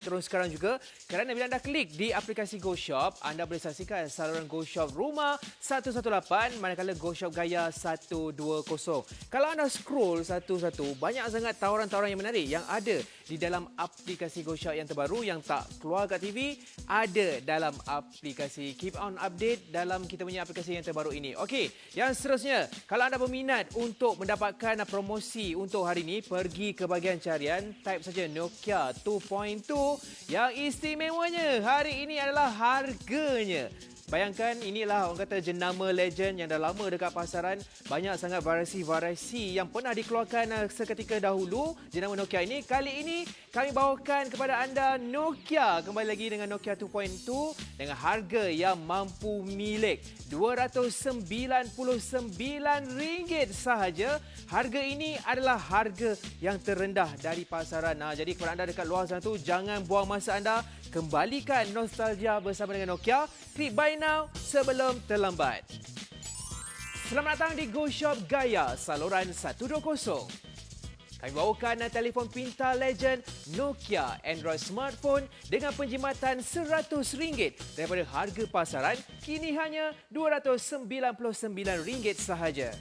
Terus sekarang juga, kerana bila anda klik di aplikasi GoShop, anda boleh saksikan saluran GoShop Rumah 118 manakala GoShop Gaya 120. Kalau anda scroll satu-satu, banyak sangat tawaran-tawaran yang menarik yang ada di dalam aplikasi GoShop yang terbaru yang tak keluar kat TV, ada dalam aplikasi. Keep on update dalam kita punya aplikasi yang terbaru ini. Okey, yang seterusnya, kalau anda berminat untuk mendapatkan promosi untuk hari ini, pergi ke bahagian carian, type saja Nokia 2.2. Yang istimewanya hari ini adalah harganya. Bayangkan inilah orang kata jenama legend yang dah lama dekat pasaran. Banyak sangat variasi-variasi yang pernah dikeluarkan seketika dahulu. Jenama Nokia ini. Kali ini kami bawakan kepada anda Nokia. Kembali lagi dengan Nokia 2.2 dengan harga yang mampu milik. RM299 sahaja. Harga ini adalah harga yang terendah dari pasaran. Jadi kepada anda dekat luar sana tu, jangan buang masa anda. Kembalikan nostalgia bersama dengan Nokia. Klik buy now sebelum terlambat. Selamat datang di GoShop Gaya saluran 120. Kami bawakan telefon pintar legend Nokia Android smartphone dengan penjimatan RM100 daripada harga pasaran kini hanya RM299 sahaja.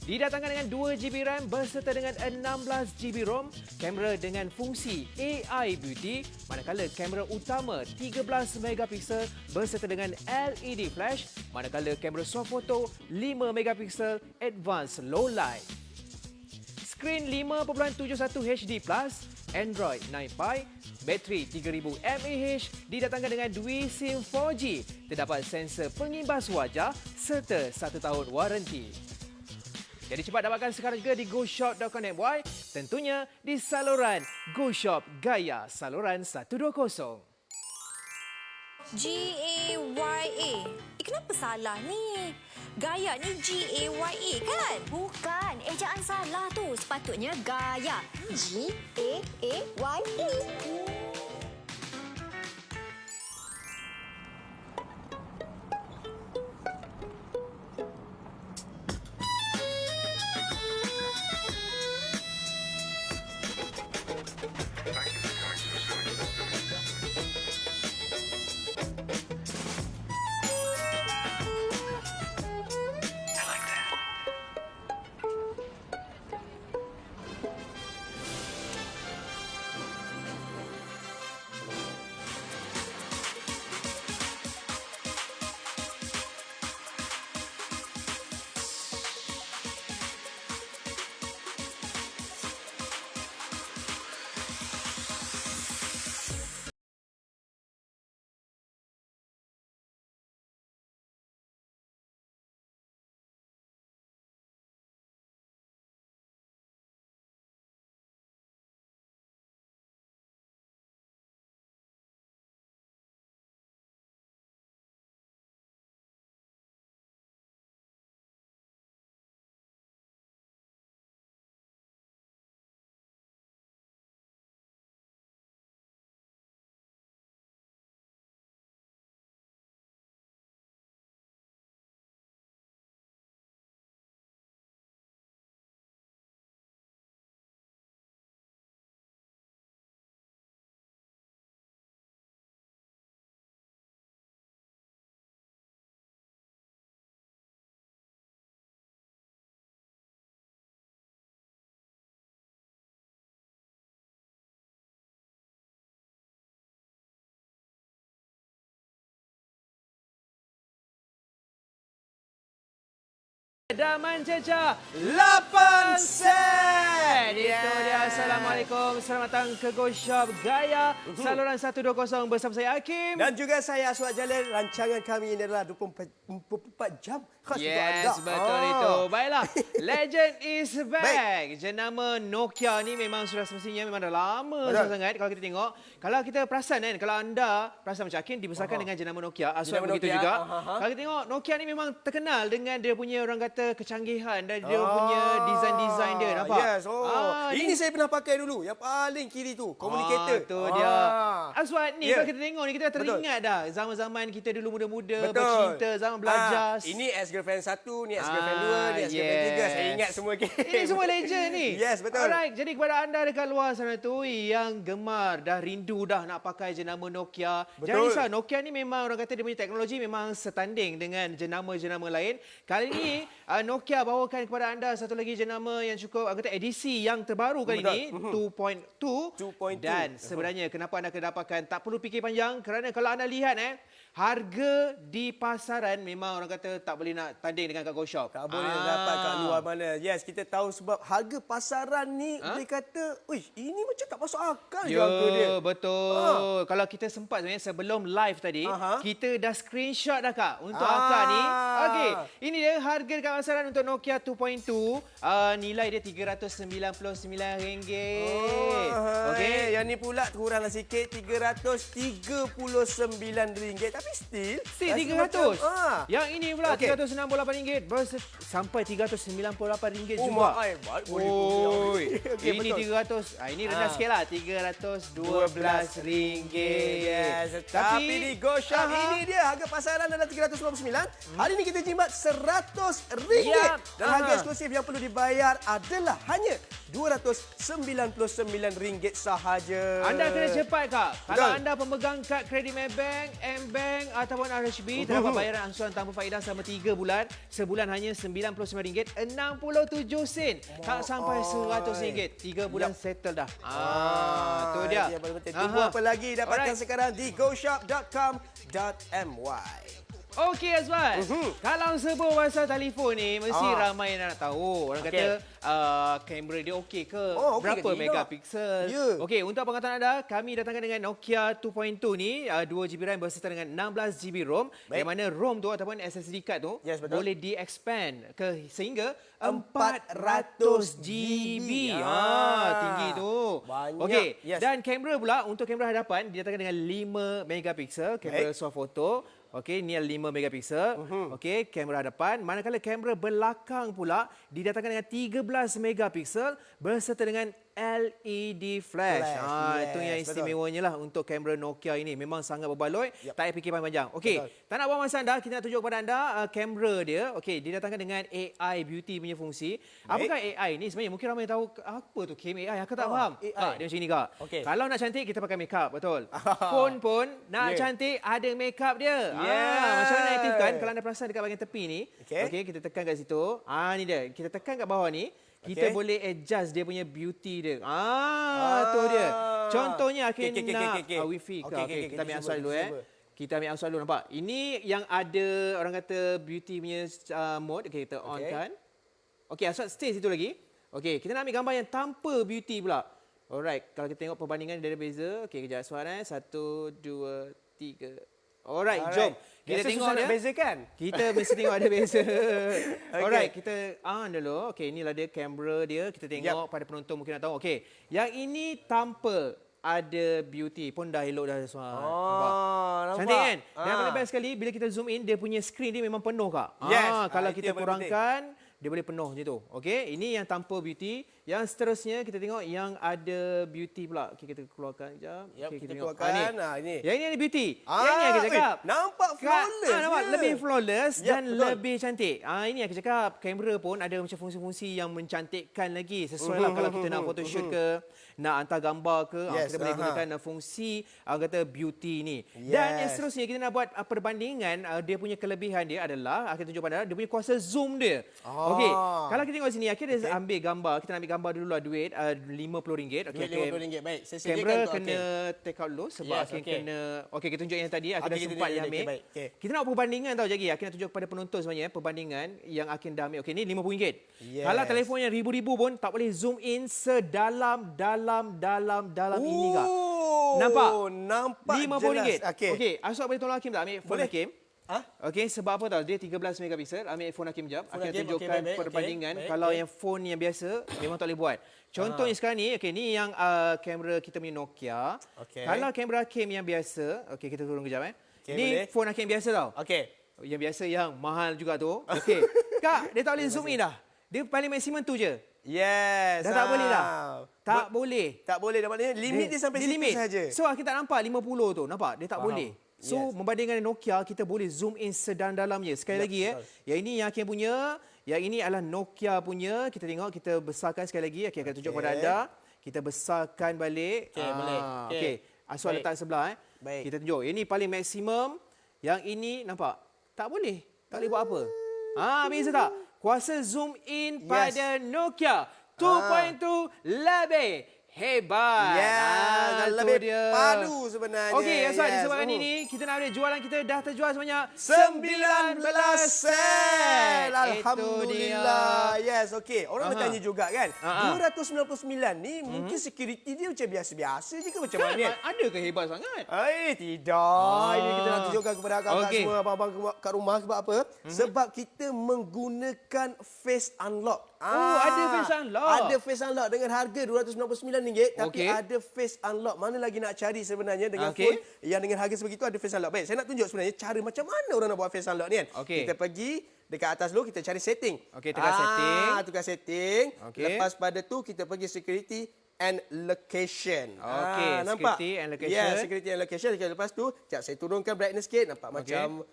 Didatangkan dengan 2GB RAM berserta dengan 16GB ROM, kamera dengan fungsi AI Beauty, manakala kamera utama 13MP berserta dengan LED flash, manakala kamera swafoto 5MP Advanced Low Light. Skrin 5.71 HD+, Android 9 Pie, bateri 3000 mAh, didatangkan dengan dual SIM 4G, terdapat sensor pengimbas wajah serta 1 tahun waranti. Jadi cepat dapatkan sekarang juga di goshop.com.my, tentunya di saluran GoShop Gaya saluran 120. G-A-Y-A. Kenapa salah ni? Gaya ni G-A-Y-A kan? Bukan. Ejaan salah tu. Sepatutnya Gaya. G-A-A-Y-A. Daman Ceca 8 sen. Itu dia. Assalamualaikum. Selamat datang ke GoShop Gaya saluran 120 bersama saya Hakim. Dan juga saya Aswad Jalil. Rancangan kami ini adalah 24 jam khas untuk anda. Yes, betul itu. Baiklah, legend is back. Jenama Nokia ni memang sudah semestinya memang dah lama sangat kalau kita tengok. Kalau kita perasan kan, kalau anda perasan macam Hakim dibesarkan dengan jenama Nokia, Aswad begitu juga. Kalau kita tengok Nokia ni memang terkenal dengan dia punya orang kata kecanggihan dan dia punya design-design dia, nampak? Yes. Ini saya pernah pakai dulu. Yang paling kiri tu, communicator. Tu dia. Aswad ni Ya. kalau kita tengok ni kita dah teringat dah zaman-zaman kita dulu muda-muda Betul. bercinta, zaman belajar. Ini ex-girlfriend 1, ni ex-girlfriend 2, ni ex-girlfriend 3. Saya ingat semua game. Ini semua legend ni. Yes, betul. Alright, jadi kepada anda dekat luar sana tu yang gemar, dah rindu dah nak pakai jenama Nokia. Betul. Jangan risau, Nokia ni memang orang kata dia punya teknologi memang setanding dengan jenama-jenama lain. Kali ini Nokia bawakan kepada anda satu lagi jenama yang cukup orang kata edisi yang terbaru kali ini, 2.2. 2.2. Dan sebenarnya kenapa anda kena dapatkan, tak perlu fikir panjang kerana kalau anda lihat harga di pasaran memang orang kata tak boleh nak tanding dengan kat Go Shop. Tak boleh dapat kat luar mana. Yes, kita tahu sebab harga pasaran ni boleh kata, "Uish, ini macam tak masuk akal je harga dia." Betul. Kalau kita sempat sebenarnya sebelum live tadi, kita dah screenshot dah Kak untuk akak ni. Okey, ini dia harga dekat pasaran untuk Nokia 2.2. Nilai dia RM399. Okey. Yang ni pula kuranglah sikit, RM339. Tapi still RM300. Yang ini pula Okey. RM368 sampai RM398 Oh, juga. baik. Oi, Okey, ini betul. 300. Ini rendah sikit lah, RM312. Yes. Tapi di Go Shop ini dia harga pasaran adalah RM399. Hari ini kita jimat RM100. Yap. Dan harga eksklusif yang perlu dibayar adalah hanya RM299 sahaja. Anda kena cepat Kak. Kalau Betul. anda pemegang kad kredit Maybank, M-Bank ataupun RHB, terdapat bayaran angsuran tanpa faedah selama 3 bulan. Sebulan hanya RM99.67. Tak sampai RM100. 3 bulan settle dah. Tu dia. Tunggu apa lagi? Dapatkan sekarang di goshop.com.my. Okey Azwan, kalau sebut pasal telefon ni, mesti ramai yang nak tahu. Orang kata kamera dia okey ke? Okey Berapa ke tidak? megapiksel? Ya. Okey, untuk pengetahuan anda, kami datangkan dengan Nokia 2.2 ni, 2GB RAM berserta dengan 16GB ROM. Yang mana ROM tu ataupun SSD card tu boleh di-expand ke sehingga 400GB. Tinggi tu. Banyak. Okey, Yes. dan kamera pula, untuk kamera hadapan didatangkan dengan 5 megapiksel, kamera swafoto. Okey, ni 5 megapiksel. Okey, kamera hadapan. Manakala kamera belakang pula didatangkan dengan 13 megapiksel berserta dengan LED flash. Itu yang istimewanya lah untuk kamera Nokia ini. Memang sangat berbaloi, tak payah fikir panjang. Okey, tak nak buang masa anda, kita nak tunjuk kepada anda kamera dia. Okey, didatangkan dengan AI beauty punya fungsi. Apakah AI ni? Sebenarnya mungkin ramai tahu apa tu game AI. Aku tak faham. AI. Dia macam ni Kak. Okey. Kalau nak cantik, kita pakai makeup, betul. Phone pun nak cantik, ada makeup dia. Macam mana nak aktifkan? Kalau anda perasan dekat bahagian tepi ni, okey, kita tekan kat situ. Ni dia. Kita tekan kat bawah ni, kita boleh adjust dia punya beauty dia. Tu dia. Contohnya akhir nak wifi ke. Okey, kita ambil asal dulu Kita ambil asal dulu, nampak? Ini yang ada orang kata beauty punya mode. Okey, kita on kan. Okey, asal stay situ lagi. Okey, kita nak ambil gambar yang tanpa beauty pula. Alright, kalau kita tengok perbandingan dia ada beza. Okey, kejap suara 1 2 3. Alright, jom. Kita tengok dia. Beza kan? Kita mesti tengok ada beza. Alright, kita on dulu. Okey, inilah dia kamera dia. Kita tengok pada penonton mungkin nak tahu. Okey, yang ini tanpa ada beauty pun dah elok dah semua. Nampak. Cantik kan? Dan yang paling best sekali bila kita zoom in, dia punya skrin dia memang penuh Kak. Kalau kita kurangkan, dia boleh penuh macam tu. Okey, ini yang tanpa beauty. Yang seterusnya kita tengok yang ada beauty pula. Okey, kita keluarkan sekejap. Okey, kita tengok. keluarkan. Ini. Yang ini ada beauty. Yang ini aku cakap. Nampak flawless. Nampak lebih flawless dan betul. lebih cantik. Ini aku cakap. Kamera pun ada macam fungsi-fungsi yang mencantikkan lagi. Sesuai lah kalau kita nak photoshoot ke, nak hantar gambar ke, kita boleh gunakan fungsi kata beauty ni. Dan yang seterusnya kita nak buat perbandingan, dia punya kelebihan dia adalah, akan tunjuk pada dia punya kuasa zoom dia. Okey, kalau kita tengok sini, akhirnya dia ambil gambar. Kita nak ambil gambar dulu lah, duit RM50. Okey, RM50. Baik, saya sediakan kamera tu. kena take out dulu sebab akhirnya kena. Okey, kita tunjuk yang tadi, akhirnya kita sempat tunjuk dia yang ambil. baik. Okey. Kita nak perbandingan tau Jagi. Akhirnya tunjuk kepada penonton sebenarnya perbandingan yang akhir dah ambil. Okey, ni RM50. Kalau telefon yang ribu-ribu pun tak boleh zoom in sedalam ini Kak. Nampak? Nampak RM50. jelas. Okey, Aswad boleh tolong Hakim tak ambil phone Boleh. Hakim? Okey, sebab apa tahu? Dia 13 megapiksel. Ambil phone Hakim jap. Akan Hakim, tunjukkan baik, perbandingan. baik, Kalau baik. yang phone yang biasa memang tak boleh buat. Contohnya sekarang ni, okey, ni yang kamera kita punya Nokia. Okey. Kalau kamera Hakim yang biasa, okey kita turun kejap Okey, ni boleh. phone Hakim biasa tau. Okey. Yang biasa yang mahal juga tu. Okey. Kak, dia tak boleh zoom in dah. Dia paling maksimum tu je. Yes. Dah tak boleh dah. Tak boleh. Tak boleh dah, maknanya limit dia sampai situ limit saja. So kita tak nampak 50 tu. Nampak? Dia tak boleh. So membandingkan dengan Nokia, kita boleh zoom in sedalam-dalamnya. Sekali lagi yang ini yang Hakim punya, yang ini adalah Nokia punya. Kita tengok, kita besarkan sekali lagi. Hakim akan tunjuk kepada anda. Kita besarkan balik. Okey, boleh. Okey. Aswad letak sebelah. Baik. Kita tunjuk. Ini paling maksimum. Yang ini nampak? Tak boleh. Tak boleh buat apa. Bisa tak? Kuasa zoom in pada Nokia 2.2 lebih hebat. Dan tu lebih dia. padu sebenarnya. Okey, Aswad, disebabkan ini kita nak ada jualan kita dah terjual sebanyak 19 sen. Alhamdulillah. Itu dia. Yes, okey. Orang bertanya juga kan. 299 ni mungkin security dia macam biasa-biasa je ke macam mana? Ada ke hebat sangat? Tidak. Ini kita nak tunjukkan kepada kakak Okey. semua, abang-abang kat rumah. Sebab apa? Sebab kita menggunakan face unlock. Ada face unlock. Ada face unlock dengan harga RM299 tapi Okey. ada face unlock. Mana lagi nak cari sebenarnya dengan Okey. phone yang dengan harga sebegitu ada face unlock. Baik, saya nak tunjuk sebenarnya cara macam mana orang nak buat face unlock ni kan. Okey. Kita pergi dekat atas dulu, kita cari setting. Okey, tekan setting. Tukar setting. Okey. Lepas pada tu kita pergi security and location. Okey, nampak? security and location. Ya, security and location. Lepas tu, sekejap saya turunkan brightness sikit. Nampak macam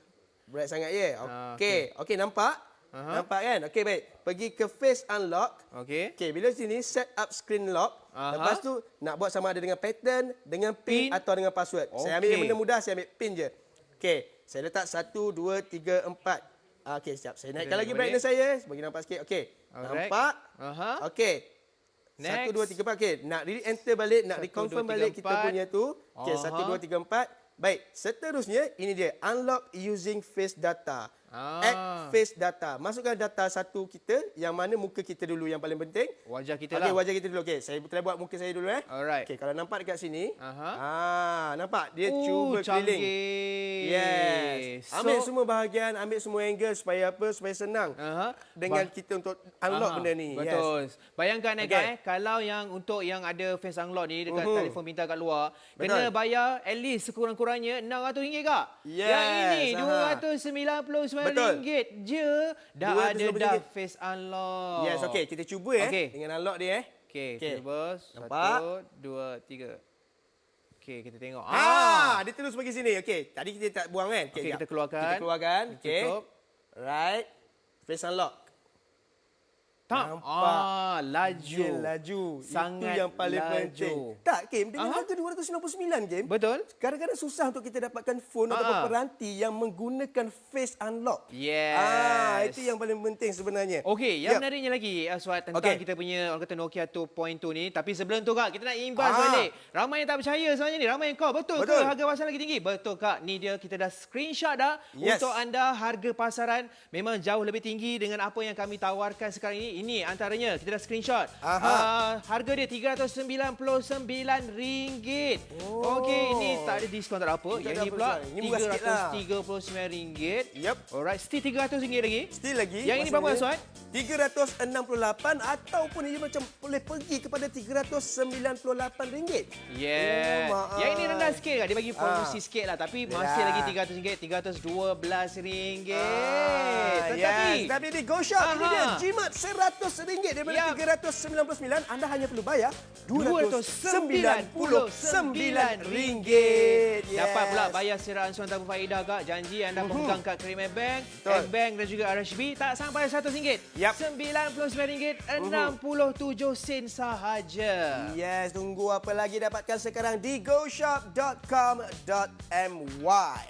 bright sangat ya. Okey. Okey, nampak? Nampak kan? Okey, baik. Pergi ke face unlock. Okey. Okey, bila sini set up screen lock. Lepas tu nak buat sama ada dengan pattern, dengan pin atau dengan password. Saya ambil yang benda mudah, saya ambil pin je. Okey, saya letak 1 2 3 4. Okey, sekejap. Saya naikkan lagi brightness saya bagi nampak sikit. Okey. Alright. Nampak? Okey. Next. 1 2 3 4. Okey, nak enter balik, nak 1, reconfirm 2, 3, balik kita 4. punya tu. Okey, 1 2 3 4. Baik, seterusnya ini dia unlock using face data. Add face data. Masukkan data satu kita yang mana muka kita dulu yang paling penting. Wajah kita Okey, lah. wajah kita dulu. Okey, saya try buat muka saya dulu Alright. Okey, kalau nampak dekat sini. Aha. Nampak dia cuba keliling. Yes. Ambil semua bahagian, ambil semua angle supaya apa? Supaya senang. Dengan kita untuk unlock benda ni. Betul. Yes. Bayangkan Okey. kalau yang untuk yang ada face unlock ni dekat telefon pintar kat luar, Betul. kena bayar at least sekurang-kurangnya RM600 Kak. Yes. Yang ini RM299 Betul. je dah ada RM299. dah face unlock. Yes, okey, kita cuba Okey. dengan unlock dia Okey, Okey. cuba. Nampak? 1 2 3. Okey, kita tengok. Dia terus pergi sini. Okey, tadi kita tak buang kan? Okey, jap. kita keluarkan. Kita keluarkan. Okey. Tutup. Right. Face unlock. Tak. Nampak. Laju. Dia laju. Sangat Itu yang paling laju. penting. Tak, Kim. Dengan harga RM299, Kim. Betul. Kadang-kadang susah untuk kita dapatkan phone ataupun peranti yang menggunakan face unlock. Yes. Itu yang paling penting sebenarnya. Okey, yang menariknya lagi Aswad tentang kita punya orang kata Nokia 2.2 ni, tapi sebelum tu Kak, kita nak imbas balik. Ramai yang tak percaya sebenarnya ni, ramai yang call. Betul ke harga pasaran lagi tinggi? Betul Kak, ni dia kita dah screenshot dah untuk anda. Harga pasaran memang jauh lebih tinggi dengan apa yang kami tawarkan sekarang ini. Ini antaranya kita dah screenshot. Harga dia RM399. Okey, ini tak ada diskaun tak ada apa. Yang ini pula RM339. Yep. Alright, still RM300 lagi. Still lagi. Yang ini berapa Aswad? RM368 ataupun ia macam boleh pergi kepada RM398. Yeah. maaf. Yang ini rendah sikit kan. Dia bagi promosi sikit lah. Tapi masih lagi RM300. RM312. Tapi di GoShop ini dia jimat RM100 daripada RM399. Anda hanya perlu bayar RM299. Dapat pula bayar secara ansuran tanpa faedah Kak. Janji anda pemegang kad Kredit Bank, M-Bank dan juga RHB tak sampai RM100. RM99, 67 sen sahaja. Yes, tunggu apa lagi, dapatkan sekarang di goshop.com.my.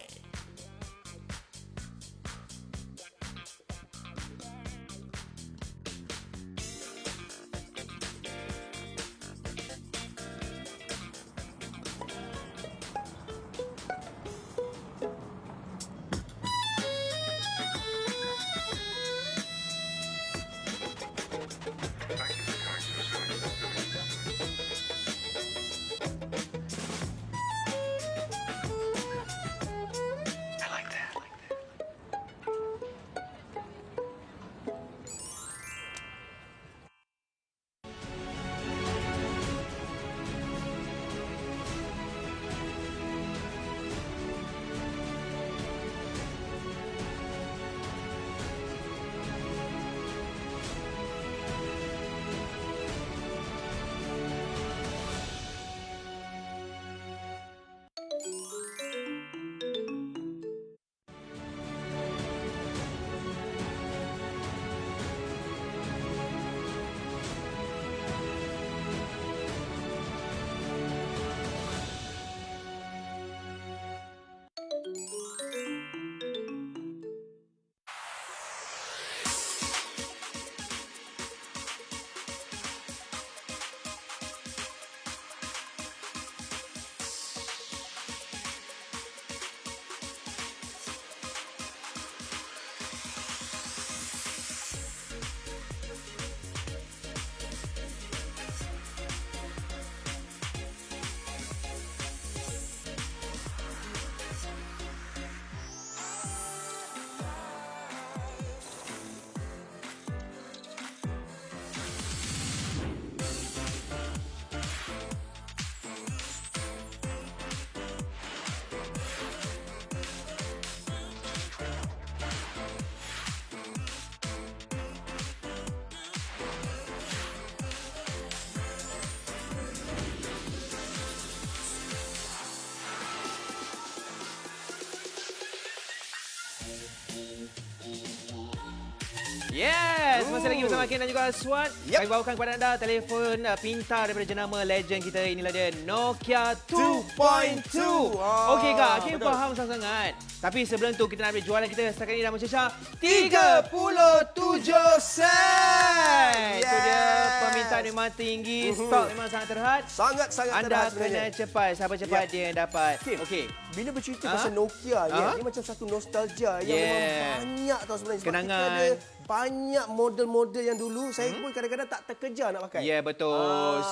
Yes, masih lagi bersama Ken dan juga Aswan. Yep. Kami bawakan kepada anda telefon pintar daripada jenama legend kita. Inilah dia Nokia 2.2. Okey Kak, Ken betul. faham sangat-sangat. Tapi sebelum tu kita nak ambil jualan kita setakat ini dah mencecah 37 sen. Itu dia permintaan memang tinggi, stok memang sangat terhad. Sangat-sangat Anda terhad kena sebenarnya. cepat, siapa cepat dia yang dapat. Kim, Okey. Bila bercerita pasal Nokia ni, Ha? ni macam satu nostalgia yang memang banyak tau sebenarnya. Sebab Kenangan. kita ada banyak model-model yang dulu saya pun kadang-kadang tak terkejar nak pakai. Ya, betul.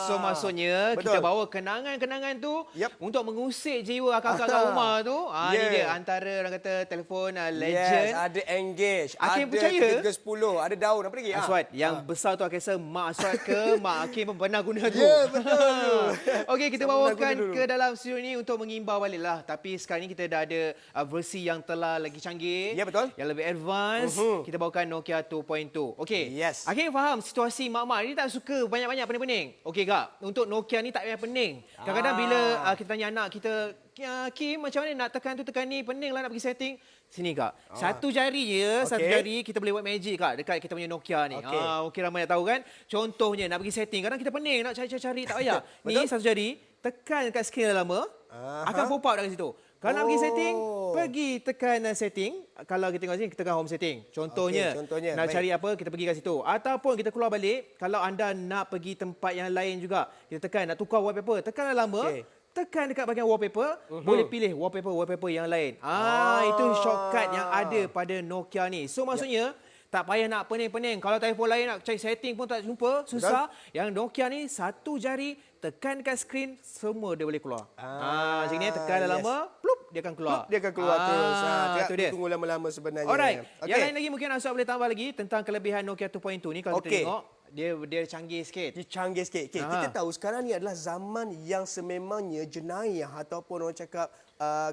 So maksudnya betul. kita bawa kenangan-kenangan tu Yep. untuk mengusik jiwa akak-akak kat rumah tu. Ini Yeah. dia antara orang kata telefon Yes, legend. ada Engage, Hakim ada percaya? 310, ada daun apa lagi? Aswad, yang besar tu aku rasa Mak Aswad ke Mak Hakim pun pernah guna tu. Ya, betul. Okey, kita Sama bawakan guna dulu. ke dalam studio ni untuk mengimbau balik lah. Tapi sekarang ni kita dah ada versi yang telah lagi canggih. Ya, betul. Yang lebih advance. Kita bawakan Nokia 2.2. Okey. Yes. Hakim faham situasi mak-mak ni tak suka banyak-banyak pening-pening. Okey Kak, untuk Nokia ni tak payah pening. Kadang-kadang bila kita tanya anak kita, Kim macam mana nak tekan tu tekan ni, pening lah nak pergi setting. Sini Kak, satu jari je, satu Okey. jari kita boleh buat magic Kak dekat kita punya Nokia ni. Okey. Okey ramai nak tahu kan. Contohnya nak pergi setting, kadang kita pening nak cari-cari tak payah. Ni Betul. satu jari, tekan dekat skrin yang lama, akan pop up dekat situ. Kalau nak pergi setting, pergi tekan setting. Kalau kita tengok sini, kita tekan home setting. Contohnya, Okey, contohnya. nak Baik. cari apa, kita pergi kat situ. Ataupun kita keluar balik, kalau anda nak pergi tempat yang lain juga, kita tekan, nak tukar wallpaper, tekan yang lama, Okey. tekan dekat bahagian wallpaper, boleh pilih wallpaper yang lain. Itu shortcut yang ada pada Nokia ni. So maksudnya, tak payah nak pening-pening. Kalau telefon lain nak cari setting pun tak jumpa, susah. Yang Nokia ni satu jari, tekan dekat skrin, semua dia boleh keluar. Macam ni, tekan dah yes. lama, plup, dia akan keluar. Dia akan keluar terus. Itu dia. Tunggu lama-lama sebenarnya. Alright. Okey. Yang lain lagi mungkin Aswad boleh tambah lagi tentang kelebihan Nokia 2.2 ni kalau kita Okey. tengok. Dia canggih sikit. Dia canggih sikit. Okay, kita tahu sekarang ni adalah zaman yang sememangnya jenayah ataupun orang cakap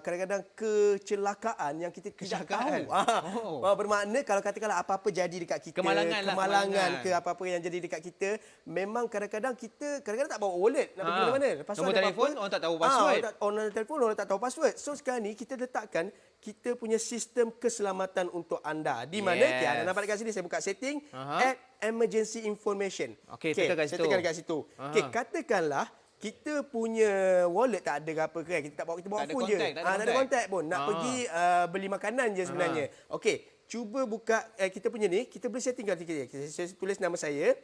kadang-kadang kecelakaan yang kita tidak Kecelakaan? tahu. Bermakna kalau katakanlah apa-apa jadi dekat kita, Kemalangan ke apa-apa yang jadi dekat kita, memang kadang-kadang kita tak bawa wallet nak pergi mana-mana. Lepas tu Nombor ada telefon, apa-apa, orang tak tahu password. Orang telefon, orang tak tahu password. So sekarang ni kita letakkan kita punya sistem keselamatan untuk anda. Di mana, Yes. anda nampak dekat sini, saya buka setting, add emergency information. Okey, tekan kat saya situ. tekan dekat situ. Okey, katakanlah kita punya wallet tak ada apa ke, kita bawa Tak ada phone je. contact, tak ada Tak ada contact. contact pun. Nak pergi beli makanan je sebenarnya. Okey, cuba buka kita punya ni, kita boleh setting kat kita. Saya tulis nama saya,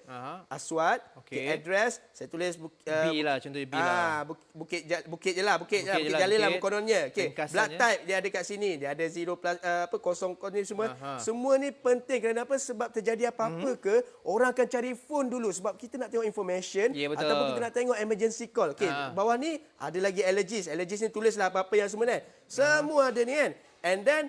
Aswad, Okey. address, saya tulis B lah, contohnya B lah. Bukit je lah, Bukit Jalil lah kononnya. Okey, blood Ringkasannya. type dia ada kat sini, dia ada 0 plus kosong ni semua. Semua ni penting kerana apa? Sebab terjadi apa-apa ke, orang akan cari phone dulu sebab kita nak tengok information Ya, betul. ataupun kita nak tengok emergency call. Okey, bawah ni ada lagi allergies. Allergies ni tulislah apa-apa yang semua ni. Semua ada ni kan. And then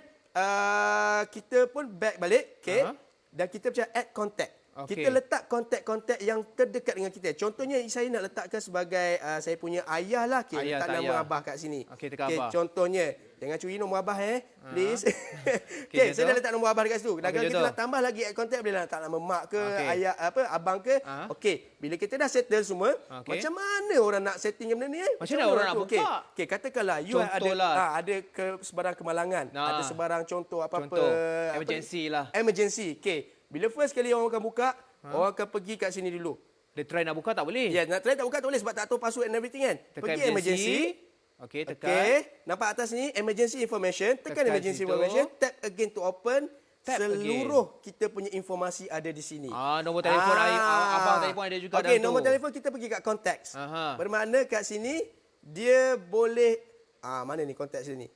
kita pun back balik, okey. Dan kita macam add contact. Okey. Kita letak kontak-kontak yang terdekat dengan kita. Contohnya saya nak letakkan sebagai saya punya ayah lah. Okay, Ayah, letak tak nama ayah. abah kat sini. Okey, tekan abah. Contohnya, jangan curi nombor abah please. Okey, Saya dah contoh. letak nombor abah dekat situ. Dan kalau kita contoh. nak tambah lagi add contact, boleh lah letak nama mak ke, Okey. ayah abang ke. Okey, bila kita dah settle semua, Okey. macam mana orang nak setting benda ni? Macam mana orang nak tu? Okey, buka? okey, katakanlah you Contohlah. ada sebarang kemalangan, ada sebarang contoh apa-apa. Contoh, apa ni? emergency lah. Emergency. Okey. Bila first kali orang akan buka, orang akan pergi kat sini dulu. Dia try nak buka tak boleh. Ya, nak try tak buka tak boleh sebab tak tahu password and everything kan. Tekan Pergi emergency. emergency. Okey, tekan. Okey, nampak atas ni emergency information, tekan Tekan emergency situ. information, tap again to open. Tap Seluruh kita punya informasi ada di sini. Nombor telefon abang telefon ada juga Okey, dalam tu. nombor telefon kita pergi kat contacts. Bermakna kat sini dia boleh mana ni contacts dia ni?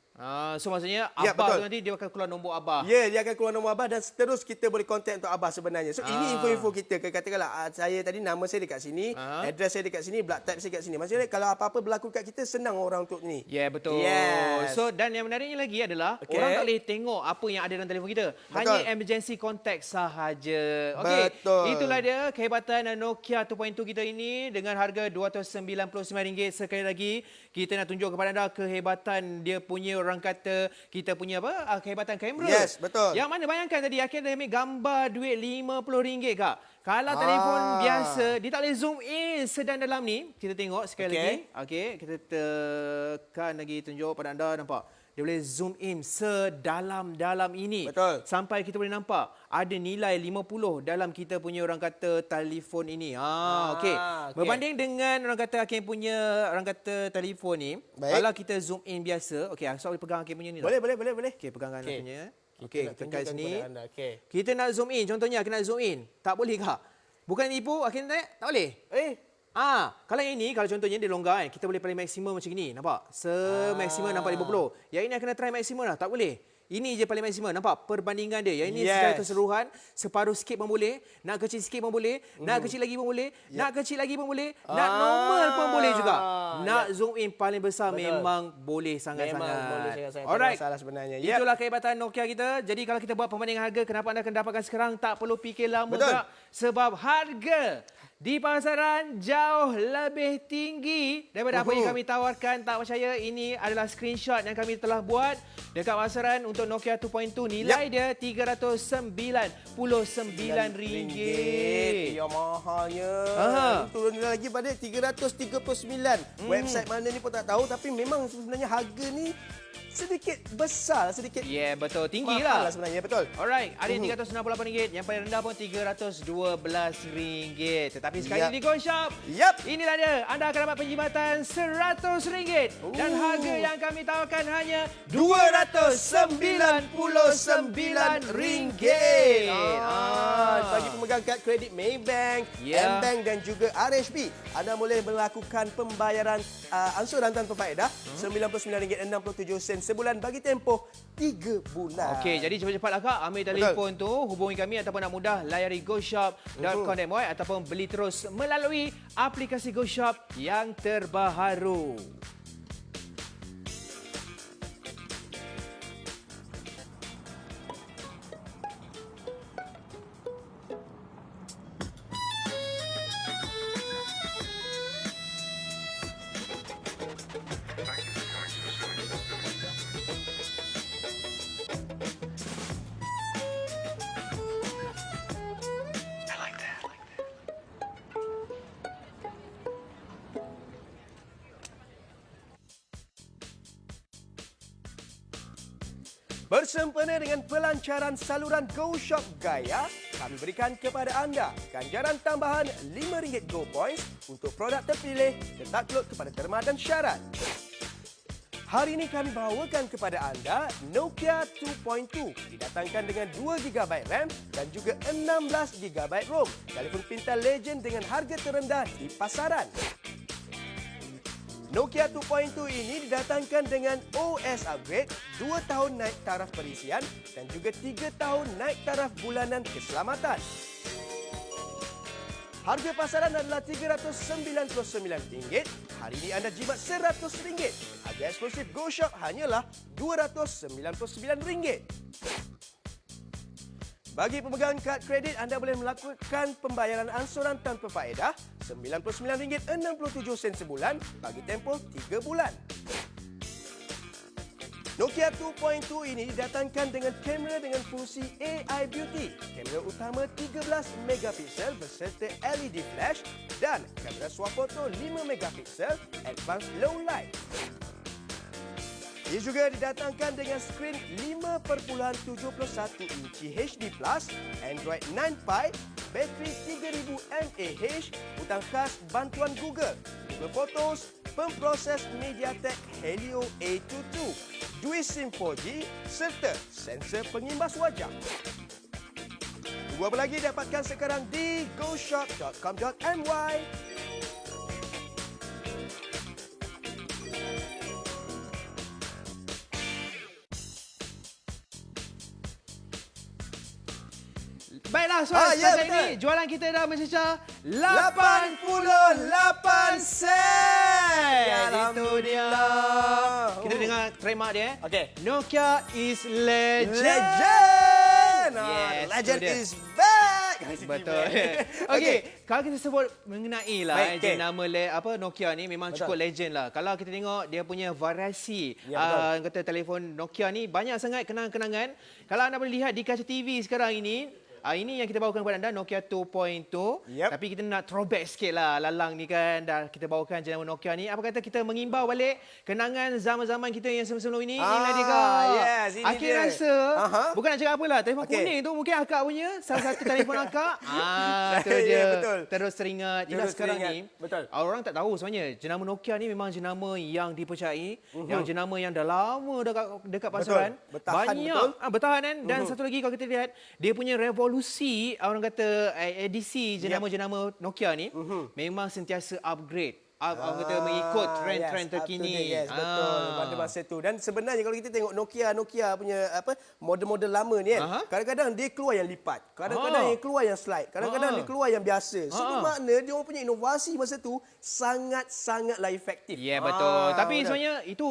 So maksudnya Ya, abah betul. tu nanti dia akan keluar nombor abah. Ya, dia akan keluar nombor abah dan terus kita boleh contact untuk abah sebenarnya. So ini info-info kita. Katakanlah saya tadi nama saya dekat sini, address saya dekat sini, blood type saya dekat sini. Maksudnya kalau apa-apa berlaku kat kita senang orang untuk ni. Ya, yeah, betul. Yes. So dan yang menariknya lagi adalah Okey. orang tak boleh tengok apa yang ada dalam telefon kita. Betul. Hanya emergency contact sahaja. Okey. Betul. Itulah dia kehebatan Nokia 2.2 kita ini dengan harga RM299. Sekali lagi kita nak tunjuk kepada anda kehebatan dia punya orang kata kita punya kehebatan kamera. Yes, betul. Yang mana bayangkan tadi Akhil dah ambil gambar duit RM50 Kak. Kalau telefon biasa, dia tak boleh zoom in sedang dalam ni. Kita tengok sekali lagi. Okey, kita tekan lagi tunjuk pada anda, nampak? Dia boleh zoom in sedalam-dalam ini. Betul. Sampai kita boleh nampak ada nilai 50 dalam kita punya orang kata telefon ini. Okey. Berbanding dengan orang kata Hakim punya orang kata telefon ni, kalau kita zoom in biasa, okey, Asal boleh pegang Hakim punya ni tak? Boleh. Okey, pegang Hakim punya. Okey, tekan sini. Okay. Kita nak zoom in, contohnya kita nak zoom in. Tak boleh Kak? Bukan tipu, Hakim tak boleh. Kalau yang ini, kalau contohnya dia longgar kan, kita boleh paling maksimum macam ni, nampak? Maksimum nampak 50. Yang ini kena try maksimum lah, tak boleh. Ini je paling maksimum, nampak? Perbandingan dia. Yang ini secara keseluruhan, separuh sikit pun boleh, nak kecil sikit pun boleh, nak kecil lagi pun boleh, nak kecil lagi pun boleh, nak normal pun boleh juga. Nak zoom in paling besar memang boleh sangat-sangat. Memang boleh sangat-sangat. Alright. Masalah sebenarnya. Itulah kehebatan Nokia kita. Jadi kalau kita buat perbandingan harga, kenapa anda akan dapatkan sekarang, tak perlu fikir lama Kak. Sebab harga di pasaran jauh lebih tinggi daripada apa yang kami tawarkan. Tak percaya, ini adalah screenshot yang kami telah buat dekat pasaran untuk Nokia 2.2. Nilai dia RM399. Ya, mahalnya. Turun lagi pada RM339. Website mana ni pun tak tahu, tapi memang sebenarnya harga ni sedikit besar, sedikit. Ya, betul. Tinggi mahal lah sebenarnya, betul. Alright, ada RM368, yang paling rendah pun RM312. Tetapi sekarang di Go Shop, inilah dia. Anda akan dapat penjimatan RM100 dan harga yang kami tawarkan hanya RM299. Bagi pemegang kad kredit Maybank, M-Bank dan juga RHB, anda boleh melakukan pembayaran ansuran tanpa faedah RM99.67 sebulan bagi tempoh 3 bulan. Okey, jadi cepat-cepatlah Kak, ambil telefon tu, hubungi kami ataupun nak mudah layari goshop.com.my ataupun beli terus melalui aplikasi Go Shop yang terbaharu. Bersempena dengan pelancaran saluran Go Shop Gaya, kami berikan kepada anda ganjaran tambahan RM5 Go Points untuk produk terpilih tertakluk kepada terma dan syarat. Hari ini kami bawakan kepada anda Nokia 2.2 didatangkan dengan 2GB RAM dan juga 16GB ROM. Telefon pintar legend dengan harga terendah di pasaran. Nokia 2.2 ini didatangkan dengan OS upgrade, 2 tahun naik taraf perisian dan juga 3 tahun naik taraf bulanan keselamatan. Harga pasaran adalah RM399. Hari ini anda jimat RM100. Harga eksklusif Go Shop hanyalah RM299. Bagi pemegang kad kredit, anda boleh melakukan pembayaran ansuran tanpa faedah RM99.67 sebulan bagi tempoh 3 bulan. Nokia 2.2 ini didatangkan dengan kamera dengan fungsi AI Beauty. Kamera utama 13 megapiksel berserta LED flash dan kamera swafoto 5 megapiksel Advanced Low Light. Ia juga didatangkan dengan skrin 5.71 inci HD+, Android 9 Pie, bateri 3000 mAh, hutang khas bantuan Google Photos, pemproses MediaTek Helio A22, dual SIM 4G serta sensor pengimbas wajah. Tunggu apa lagi, dapatkan sekarang di goshop.com.my. Baiklah, setakat ini jualan kita dah mencecah 88 sen. Itu dia. Kita dengar trademark dia. Okey. Nokia is legend. Legend. Yes, Legend itu dia. is back. belakang sikit. Betul. Okey, kalau kita sebut mengenai lah Baik, okey. jenama Nokia ni memang Betul. cukup legend lah. Kalau kita tengok dia punya variasi Ya, kata telefon Nokia ni banyak sangat kenang-kenangan. Kalau anda boleh lihat di kaca TV sekarang ini yang kita bawakan kepada anda Nokia 2.0. Yep. Tapi kita nak throwback sikit lah lalang ni kan. Dah kita bawakan jenama Nokia ni. Apa kata kita mengimbau balik kenangan zaman-zaman kita yang sebelum-sebelum ini. Inilah dia kak. Yes, ini Akak dia. rasa bukan nak cakap apalah. Telefon Okey. kuning tu mungkin akak punya. Salah satu telefon akak. Tu Ya, dia. betul. Terus teringat. Yelah Terus sekarang teringat. ni. Betul. Orang tak tahu sebenarnya. Jenama Nokia ni memang jenama yang dipercayai. Yang jenama yang dah lama dekat pasaran. Bertahan, Banyak. betul. Bertahan kan. Dan satu lagi kalau kita lihat. Dia punya revolusi. Orang kata edisi jenama-jenama Nokia ni. Memang sentiasa upgrade. Orang kata mengikut trend-trend terkini. Yes, betul. Pada masa tu. Dan sebenarnya kalau kita tengok Nokia punya model-model lama ni kan, kadang-kadang dia keluar yang lipat, kadang-kadang dia keluar yang slide, kadang-kadang dia keluar yang biasa. So bermakna dia orang punya inovasi masa tu sangat-sangatlah efektif. Ya, betul. Tapi betul. sebenarnya itu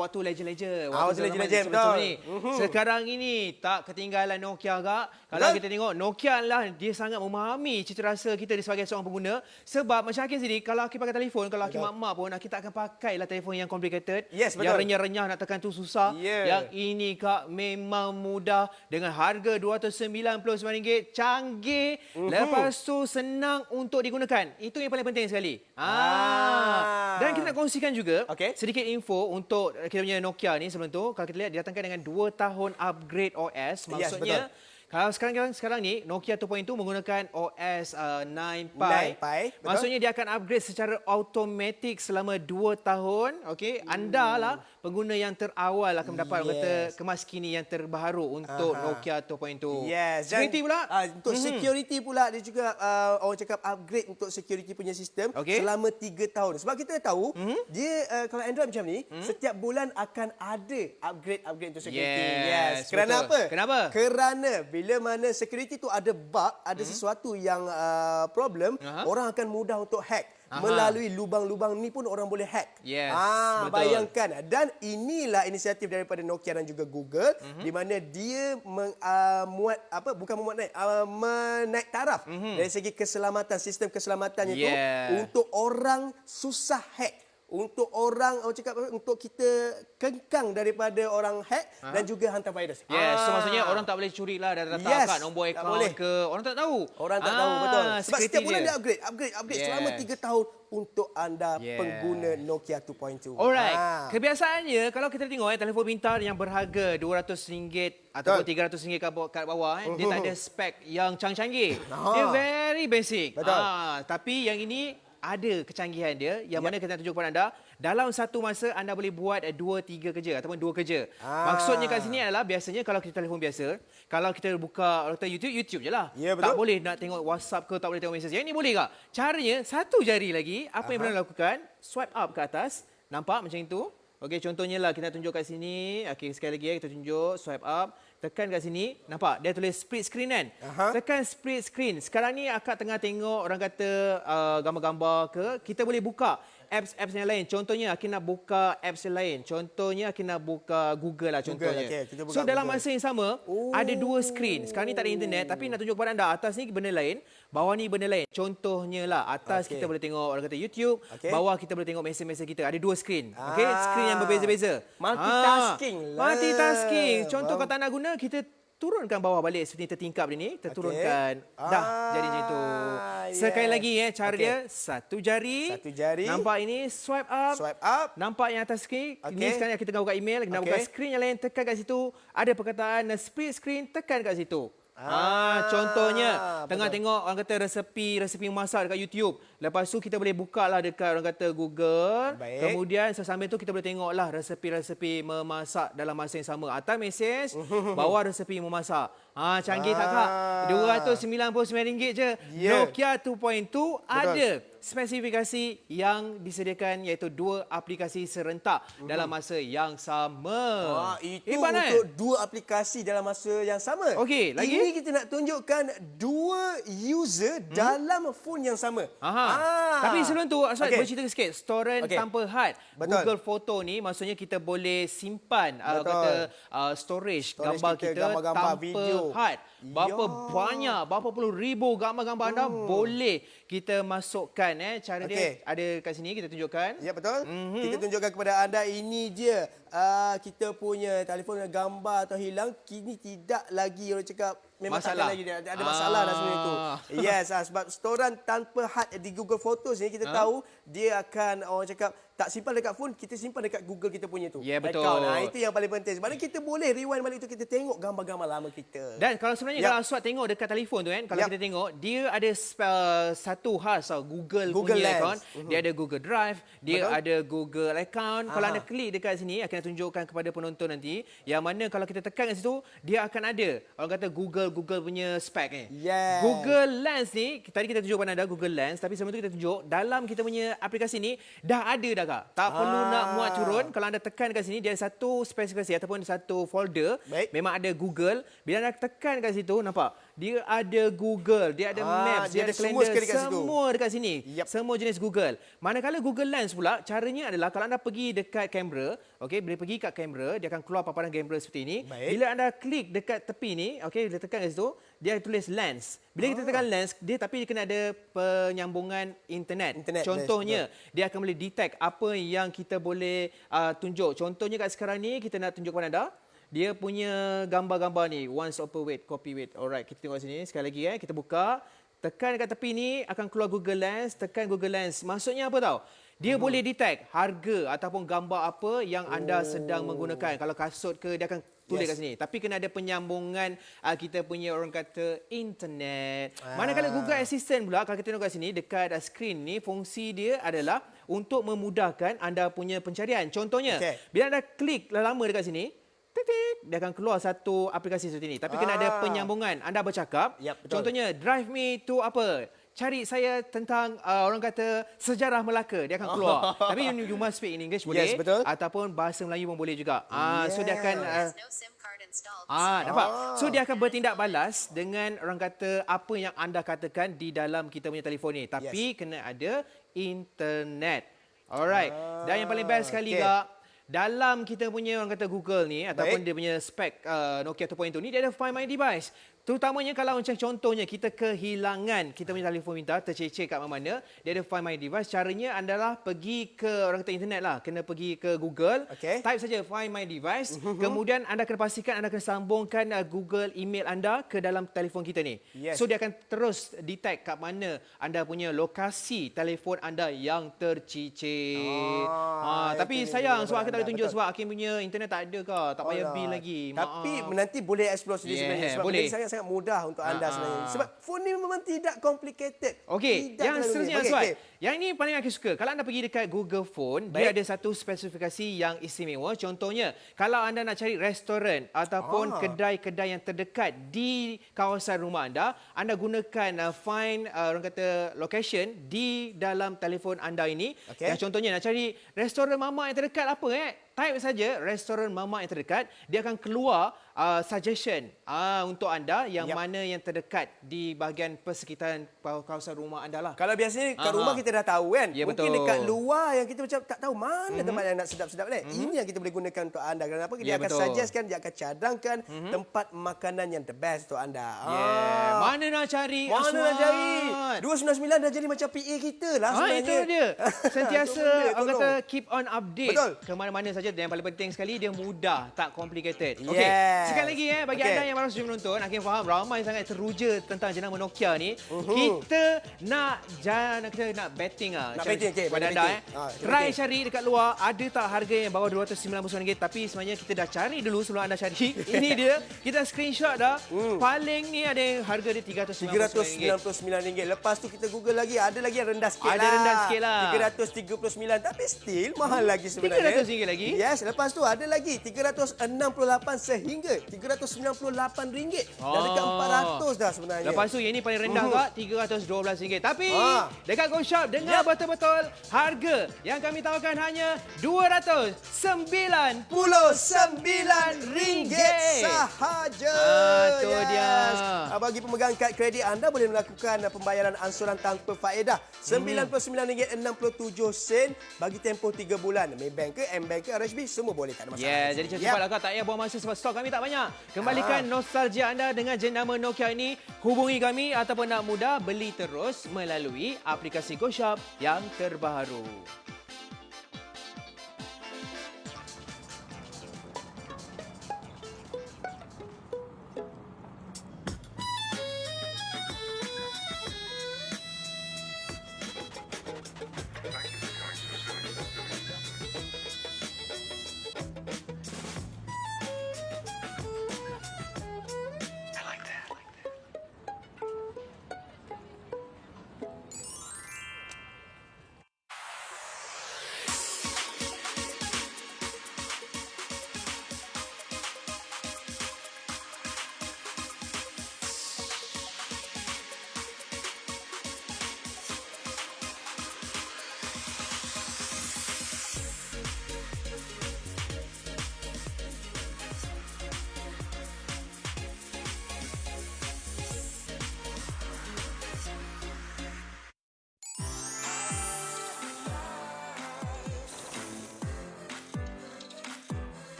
waktu legend-legend. Waktu zaman legend-legend, sebelum betul. ni. Sekarang ini tak ketinggalan Nokia kak. Kalau kita tengok Nokia lah dia sangat memahami cita rasa kita sebagai seorang pengguna. Sebab macam Hakim sendiri, kalau Hakim pakai telefon, kalau Hakim mak-mak pun, kita akan pakailah telefon yang complicated. Yes, betul. Yang renyah-renyah nak tekan tu susah. Ya. Yang ini kak memang mudah dengan harga RM299. Canggih. Lepas tu senang untuk digunakan. Itu yang paling penting sekali. Dan kita nak kongsikan juga sedikit info untuk kita punya Nokia ni sebelum tu. Kalau kita lihat didatangkan dengan 2 tahun upgrade OS. Maksudnya kalau sekarang ni Nokia 2.2 menggunakan OS 9 Pi. Maksudnya dia akan upgrade secara automatik selama 2 tahun. Okey, anda lah pengguna yang terawal akan mendapat kata kemas kini yang terbaru untuk Nokia 2.2. Yes. Security pula? Untuk security pula dia juga orang cakap upgrade untuk security punya sistem selama 3 tahun. Sebab kita tahu dia kalau Android macam ni setiap bulan akan ada upgrade untuk security. Yes. Kerana betul. apa? Kenapa? Kerana bila mana security tu ada bug, ada sesuatu yang problem, orang akan mudah untuk hack. Melalui lubang-lubang ni pun orang boleh hack. Yes, betul. Bayangkan. Dan inilah inisiatif daripada Nokia dan juga Google di mana dia menaik taraf dari segi keselamatan, sistem keselamatannya tu untuk orang susah hack. Untuk orang cakap untuk kita kengkang daripada orang hack dan juga hantar virus. So maksudnya orang tak boleh curi lah data akak, nombor akaun ke. Orang tak tahu. Orang tak tahu, betul. Sebab setiap bulan dia upgrade selama 3 tahun untuk anda pengguna Nokia 2.2. Alright. Kebiasaannya kalau kita tengok telefon pintar yang berharga RM200 ataupun RM300 kat bawah, dia tak ada spek yang canggih-canggih. Dia very basic. Betul. Tapi yang ini ada kecanggihan dia yang mana kita nak tunjuk kepada anda. Dalam satu masa anda boleh buat 2-3 kerja ataupun 2 kerja. Maksudnya kat sini adalah biasanya kalau kita telefon biasa, kalau kita buka YouTube je lah. Tak boleh nak tengok WhatsApp ke, tak boleh tengok mesej. Yang ini boleh tak? Caranya satu jari lagi, apa yang perlu lakukan? Swipe up ke atas. Nampak macam itu? Okey, contohnya lah kita tunjuk kat sini. Okey, sekali lagi kita tunjuk swipe up. Tekan kat sini, nampak dia tulis split screen kan? Tekan split screen. Sekarang ni akak tengah tengok orang kata gambar-gambar ke, kita boleh buka apps-apps yang lain. Contohnya akak nak buka apps yang lain. Contohnya akak nak buka Google lah contohnya. So dalam masa yang sama ada 2 screen. Sekarang ni tak ada internet tapi nak tunjuk kepada anda atas ni benda lain, bawah ni benda lain. Contohnya lah atas kita boleh tengok orang kata YouTube, bawah kita boleh tengok mesej-mesej kita. Ada 2 screen. Okey, screen yang berbeza-beza. Multitasking lah. Multitasking. Contoh kalau tak nak guna, kita turunkan bawah balik seperti tertingkap dia ni, kita turunkan. Dah jadi macam tu. Sekali lagi cara dia satu jari. Nampak ini swipe up. Nampak yang atas skrin. Ini sekarang kita tengah buka email, nak buka skrin yang lain, tekan kat situ. Ada perkataan split screen, tekan kat situ. Contohnya tengah tengok orang kata resepi memasak dekat YouTube. Lepas tu kita boleh buka lah dekat orang kata Google. Kemudian sambil tu kita boleh tengok lah resepi memasak dalam masa yang sama. Atas mesej, bawah resepi memasak. Canggih tak kak? RM299 je. Nokia 2.2 ada spesifikasi yang disediakan iaitu 2 aplikasi serentak dalam masa yang sama. Itu untuk 2 aplikasi dalam masa yang sama. Okey, lagi? Ini kita nak tunjukkan 2 user dalam phone yang sama. Tapi sebelum tu, Aswad Okey. bercerita sikit. Torrent Okey. tanpa had. Betul. Google Photo ni maksudnya kita boleh simpan storage gambar kita, kita gambar-gambar, tanpa video. had. Berapa Ya. banyak, berapa puluh ribu gambar-gambar anda boleh kita masukkan. Cara dia ada kat sini, kita tunjukkan. Ya, betul. Kita tunjukkan kepada anda, ini dia kita punya telefon gambar atau hilang, kini tidak lagi orang cakap memang Masalah. takkan lagi ada masalah dah sebenarnya itu. Yes, sebab storan tanpa had di Google Photos ni kita tahu dia akan orang cakap tak simpan dekat phone, kita simpan dekat Google kita punya tu. Ya, betul. Account. Itu yang paling penting. Sebab kita boleh rewind balik tu, kita tengok gambar-gambar lama kita. Dan kalau sebenarnya kalau Aswad tengok dekat telefon tu kan, kalau kita tengok dia ada satu khas tau, Google punya Lens. account, dia ada Google Drive, dia Betul. ada Google account. Kalau anda klik dekat sini akan tunjukkan kepada penonton nanti yang mana kalau kita tekan kat situ dia akan ada orang kata Google punya spek ni. Yes. Google Lens ni tadi kita tunjukkan anda Google Lens, tapi sebelum tu kita tunjuk dalam kita punya aplikasi ni dah ada dah Kak. Tak perlu nak muat turun. Kalau anda tekan dekat sini dia ada satu spesifikasi ataupun satu folder. Baik. Memang ada Google. Bila anda tekan kat situ, nampak? Dia ada Google, dia ada Maps, dia ada semua kalender, sekali kat situ. semua dekat sini. Yap. Semua jenis Google. Manakala Google Lens pula, caranya adalah kalau anda pergi dekat kamera, okey, bila pergi kat kamera, dia akan keluar paparan kamera seperti ini. Baik. Bila anda klik dekat tepi ni, okey, bila tekan kat situ, dia tulis lens. Bila kita tekan lens, dia tapi dia kena ada penyambungan internet. Contohnya, dia akan boleh detect apa yang kita boleh tunjuk. Contohnya kat sekarang ni, kita nak tunjuk kepada anda. Dia punya gambar-gambar ni, once upper weight, copy weight. Alright, kita tengok sini. Sekali lagi kita buka. Tekan dekat tepi ni, akan keluar Google Lens. Tekan Google Lens. Maksudnya apa tau? Dia boleh detect harga ataupun gambar apa yang anda sedang menggunakan. Kalau kasut ke, dia akan tulis kat sini. Tapi kena ada penyambungan kita punya orang kata internet. Manakala Google Assistant pula, kalau kita tengok kat sini, dekat skrin ni, fungsi dia adalah untuk memudahkan anda punya pencarian. Contohnya, bila anda klik lama dekat sini, dia akan keluar satu aplikasi seperti ini. Tapi kena ada penyambungan. Anda bercakap. Contohnya, drive me to apa? Cari saya tentang orang kata sejarah Melaka. Dia akan keluar. Tapi you must speak in English boleh. Yes, betul. Ataupun bahasa Melayu pun boleh juga. So dia akan... nampak? So dia akan bertindak balas dengan orang kata apa yang anda katakan di dalam kita punya telefon ni. Tapi kena ada internet. Alright. Dan yang paling best sekali Kak, dalam kita punya orang kata Google ni ataupun dia punya spek Nokia 2.2 ni, dia ada Find My Device. Terutamanya kalau macam contohnya kita kehilangan kita punya telefon pintar, tercecer kat mana-mana, dia ada Find My Device. Caranya adalah pergi ke orang kata internet lah. Kena pergi ke Google. Type saja Find My Device. Kemudian anda kena pastikan anda kena sambungkan Google email anda ke dalam telefon kita ni. So dia akan terus detect kat mana anda punya lokasi telefon anda yang tercecer. Tapi sayang sebab kita tak boleh tunjuk sebab Hakim punya internet tak ada ke. Tak payah bill lagi. Tapi nanti boleh explore sendiri sebenarnya. Sebab boleh. Sangat mudah untuk anda sebenarnya. Sebab phone ni memang tidak complicated. Okey, yang seterusnya Aswad. Yang ini paling aku suka. Kalau anda pergi dekat Google Phone, dia ada satu spesifikasi yang istimewa. Contohnya, kalau anda nak cari restoran ataupun kedai-kedai yang terdekat di kawasan rumah anda gunakan find orang kata location di dalam telefon anda ini. Yang contohnya nak cari restoran mamak yang terdekat apa type saja restoran mamak yang terdekat, dia akan keluar suggestion untuk anda yang mana yang terdekat di bahagian persekitaran kawasan rumah anda lah. Kalau biasanya kat rumah kita dah tahu kan. Ya, mungkin betul. dekat luar yang kita macam tak tahu mana tempat yang nak sedap-sedap ni. Ini yang kita boleh gunakan untuk anda. Kenapa? Dia akan suggestkan, dia akan cadangkan tempat makanan yang the best untuk anda. Mana nak cari? Mana nak cari? 299 dah jadi macam PA kita lah sebenarnya. Itu dia. Sentiasa orang kata keep on update. Betul. Ke mana-mana saja. Dan yang paling penting sekali, dia mudah, tak complicated. Okey, sekali lagi bagi anda yang baru saja menonton, Hakim faham ramai sangat teruja tentang jenama Nokia ni. Kita nak betting Nak betting, pada anda try cari dekat luar ada tak harga yang bawah RM299, tapi sebenarnya kita dah cari dulu sebelum anda cari. Ini dia, kita screenshot dah. Paling ni ada yang harga dia RM399. Lepas tu kita Google lagi, ada lagi yang rendah sikit lah. Ada rendah sikit lah. RM339, tapi still mahal lagi sebenarnya. RM300 lagi. lagi? Yes, lepas tu ada lagi RM368 sehingga RM398. Dah dekat RM400 dah sebenarnya. Lepas tu yang ni paling rendah kak, RM312. Tapi dekat Go Shop dengar Yep. betul-betul harga yang kami tawarkan hanya RM299 sahaja. tu dia. Bagi pemegang kad kredit, anda boleh melakukan pembayaran ansuran tanpa faedah RM99.67 bagi tempoh 3 bulan. Maybank ke, Mbank ke, RHB, semua boleh, tak ada masalah. Ya, jadi cepatlah kak, tak payah buang masa sebab stok kami tak banyak. Kembalikan nostalgia anda dengan jenama Nokia ini. Hubungi kami ataupun nak mudah, beli terus melalui aplikasi Go Shop yang terbaru.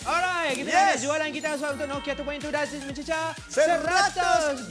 Alright, kita yes. Jualan kita soal untuk Nokia 2.2 dah mencecah 102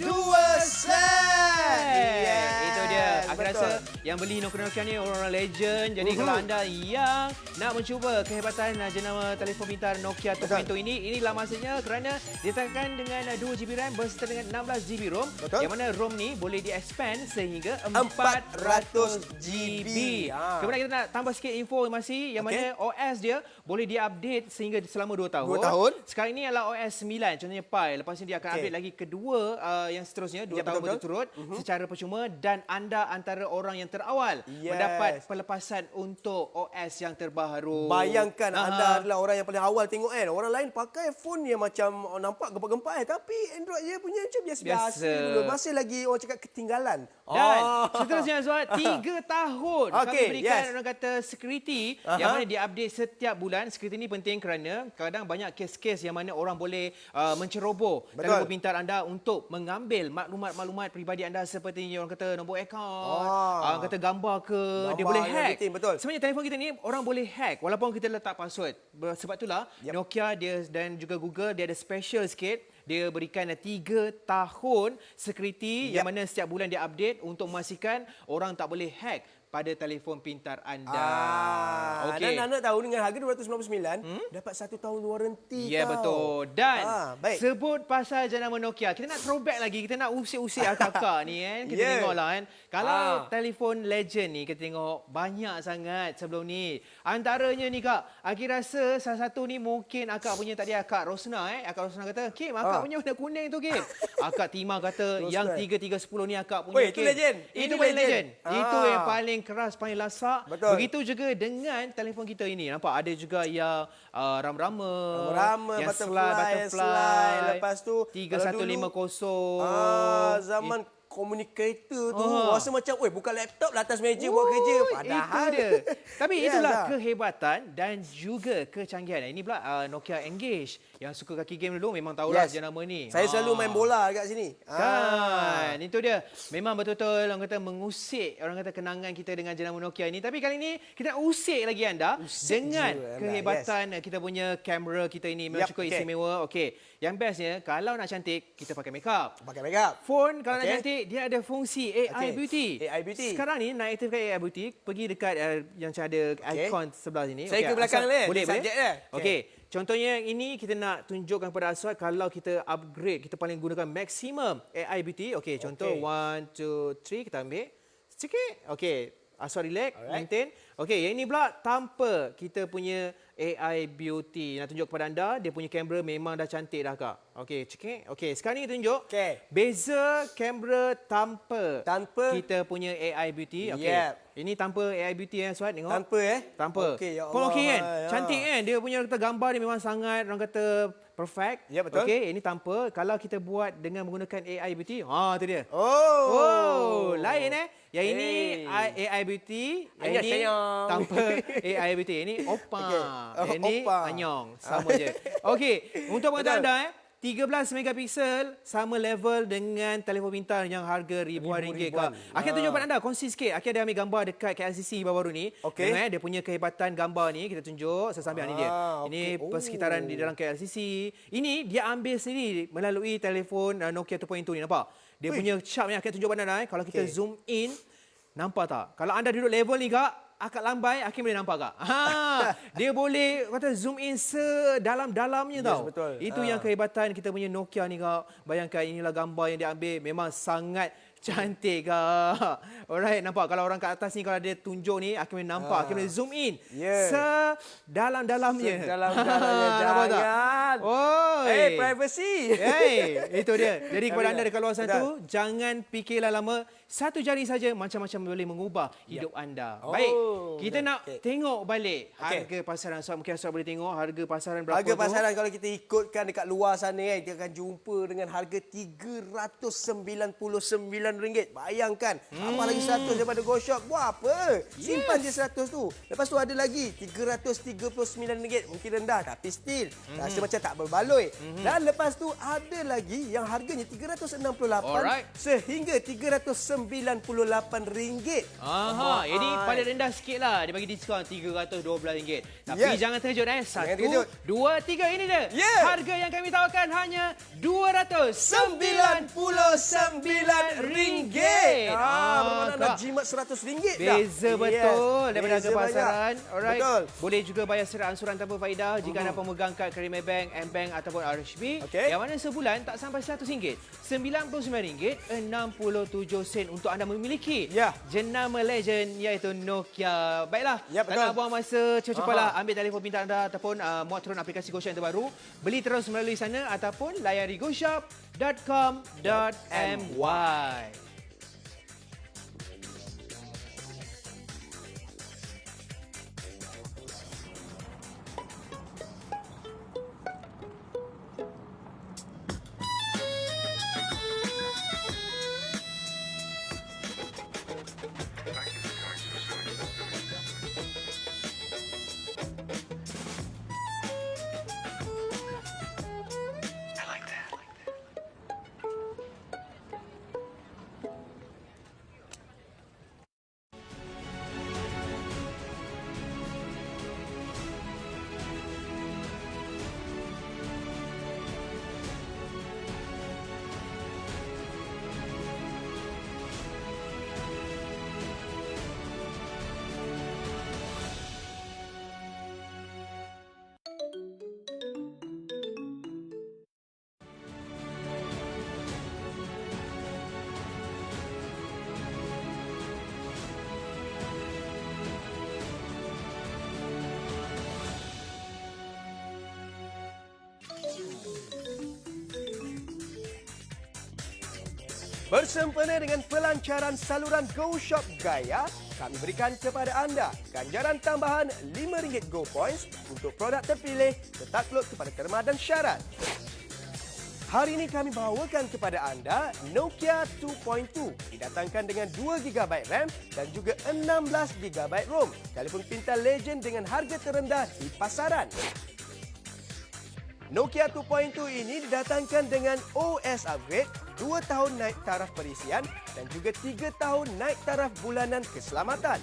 sen. Yes. Itu dia. Aku Betul. rasa yang beli Nokia ni orang-orang legend. Jadi kalau anda yang nak mencuba kehebatan jenama telefon pintar Nokia 2.2 ini, inilah masanya kerana ditetapkan dengan 2GB RAM berserta dengan 16GB ROM. Betul. Yang mana ROM ni boleh di-expand sehingga 400GB. Kemudian kita nak tambah sikit informasi yang mana OS dia boleh di-update sehingga selama 2 tahun. 2 tahun. Sekarang ini adalah OS 9, contohnya Pi. Lepas ni dia akan update lagi kedua yang seterusnya 2 tahun berturut-turut secara percuma, dan anda antara orang yang terawal mendapat pelepasan untuk OS yang terbaru. Bayangkan anda adalah orang yang paling awal tengok kan. Orang lain pakai phone yang macam nampak gempak-gempak tapi Android dia punya macam biasa-biasa dulu. Masih lagi orang cakap ketinggalan. Dan seterusnya Azwar, 3 tahun kami berikan orang kata security yang mana diupdate setiap bulan. Security ni penting kerana kadang banyak kes-kes yang mana orang boleh menceroboh telefon pintar anda untuk mengambil maklumat-maklumat peribadi anda seperti orang kata nombor akaun, orang kata gambar ke, dia boleh hack. Sebenarnya telefon kita ni orang boleh hack walaupun kita letak password. Sebab itulah Nokia dia dan juga Google dia ada special sikit. Dia berikan 3 tahun security yang mana setiap bulan dia update untuk memastikan orang tak boleh hack pada telefon pintar anda. Dan anda tahu dengan harga RM299 dapat 1 tahun waranti. Ya, betul. Dan sebut pasal jenama Nokia, kita nak throwback lagi, kita nak usik-usik akak-akak ni kan. Kita tengoklah kan. Kalau telefon legend ni kita tengok banyak sangat sebelum ni. Antaranya ni kak, Aki rasa salah satu ni mungkin akak punya tadi Akak Rosna Akak Rosna kata, "Kim, akak punya warna kuning tu, Kim." Akak Tima kata, "Yang 3310 ni akak punya." Itu legend. Itu paling legend. Itu yang paling keras, paling lasak. Betul. Begitu juga dengan telefon kita ini. Nampak ada juga yang rama-rama, yang butterfly. Lepas tu 3150. Zaman communicator tu rasa macam buka laptop lah atas meja buat kerja. Padahal itu dia. Tapi itulah kehebatan dan juga kecanggihan. Ini pula Nokia Engage. Yang suka kaki game dulu memang tahulah jenama ni. Saya selalu main bola kat sini. Kan, itu dia. Memang betul-betul orang kata mengusik orang kata kenangan kita dengan jenama Nokia ini. Tapi kali ini kita nak usik lagi anda dengan kehebatan kita punya kamera kita ini. Memang cukup istimewa. Okey. Yang bestnya kalau nak cantik kita pakai makeup. Phone kalau nak cantik dia ada fungsi AI Beauty. Sekarang ni nak aktifkan AI Beauty, pergi dekat yang ada ikon sebelah sini. Saya ke belakang ni. Boleh. Okey. Contohnya yang ini kita nak tunjukkan kepada Aswad kalau kita upgrade, kita paling gunakan maximum AI beauty. Okey, contoh 1, 2, 3 kita ambil. Sikit. Okey, Aswad relax, maintain. Okey, yang ini pula tanpa kita punya AI beauty. Nak tunjuk kepada anda, dia punya kamera memang dah cantik dah Kak. Okey, cekik. Okey, sekarang ni kita tunjuk. Beza kamera tanpa kita punya AI beauty. Okey. Ini tanpa AI beauty Aswad, tengok. Tanpa. Okey, ya Allah. Pun okey kan? Cantik kan? Dia punya kata gambar dia memang sangat orang kata perfect. Ya, betul. Okey, ini tanpa. Kalau kita buat dengan menggunakan AI beauty, tu dia. Lain Yang ini AI beauty, yang ini tanpa AI beauty. Ini opa. Yang ini anyong. Sama je. Okey, untuk pengetahuan anda 13 megapiksel sama level dengan telefon pintar yang harga ribuan ringgit Kak. Akhir tunjuk kepada anda, kongsi sikit. Akhir dia ambil gambar dekat KLCC baru-baru ni. Tengok dia punya kehebatan gambar ni kita tunjuk sesambil ni dia. Ini persekitaran di dalam KLCC. Ini dia ambil sendiri melalui telefon Nokia 2.2 ni, nampak? Dia punya sharp ni akan tunjuk kepada anda kalau kita zoom in, nampak tak? Kalau anda duduk level ni Kak, akak lambai, Hakim boleh nampak Kak? Dia boleh kata zoom in sedalam-dalamnya tau. Betul. Itu yang kehebatan kita punya Nokia ni Kak. Bayangkan inilah gambar yang dia ambil. Memang sangat cantik Kak. Alright, nampak? Kalau orang kat atas ni, kalau dia tunjuk ni, Hakim boleh nampak. Hakim boleh zoom in. Sedalam-dalamnya. Jangan. Privacy. Itu dia. Jadi kepada anda dekat luar sana tu, jangan fikirlah lama. Satu jari saja macam-macam boleh mengubah hidup anda. Baik, kita nak tengok balik harga pasaran. So, mungkin Aswad boleh tengok harga pasaran berapa tu. Harga pasaran kalau kita ikutkan dekat luar sana kita akan jumpa dengan harga RM399. Bayangkan, tambah lagi 100 daripada Go Shop. Buat apa? Simpan je 100 tu. Lepas tu ada lagi RM339. Mungkin rendah tapi still rasa macam tak berbaloi. Dan lepas tu ada lagi yang harganya RM368 sehingga RM398. Ini paling rendah sikit lah. Dia bagi diskaun RM312. Tapi jangan terkejut 1, 2, 3 ini dia. Harga yang kami tawarkan hanya RM299. Bermakna nak jimat RM100 dah. Beza betul daripada harga pasaran. Alright. Betul. Boleh juga bayar secara ansuran tanpa faedah jika anda pemegang kad Krima Bank, M-Bank ataupun RHB. Yang mana sebulan tak sampai RM100. RM99.67 untuk anda memiliki jenama legend iaitu Nokia. Baiklah, tak nak buang masa, cepat-cepatlah ambil telefon pintar anda ataupun muat turun aplikasi GoShop yang terbaru. Beli terus melalui sana ataupun layari goshop.com.my. Bersempena dengan pelancaran saluran Go Shop Gaya, kami berikan kepada anda ganjaran tambahan RM5 Go Points untuk produk terpilih tertakluk kepada terma dan syarat. Hari ini kami bawakan kepada anda Nokia 2.2 didatangkan dengan 2GB RAM dan juga 16GB ROM. Telefon pintar legend dengan harga terendah di pasaran. Nokia 2.2 ini didatangkan dengan OS upgrade, 2 tahun naik taraf perisian dan juga 3 tahun naik taraf bulanan keselamatan.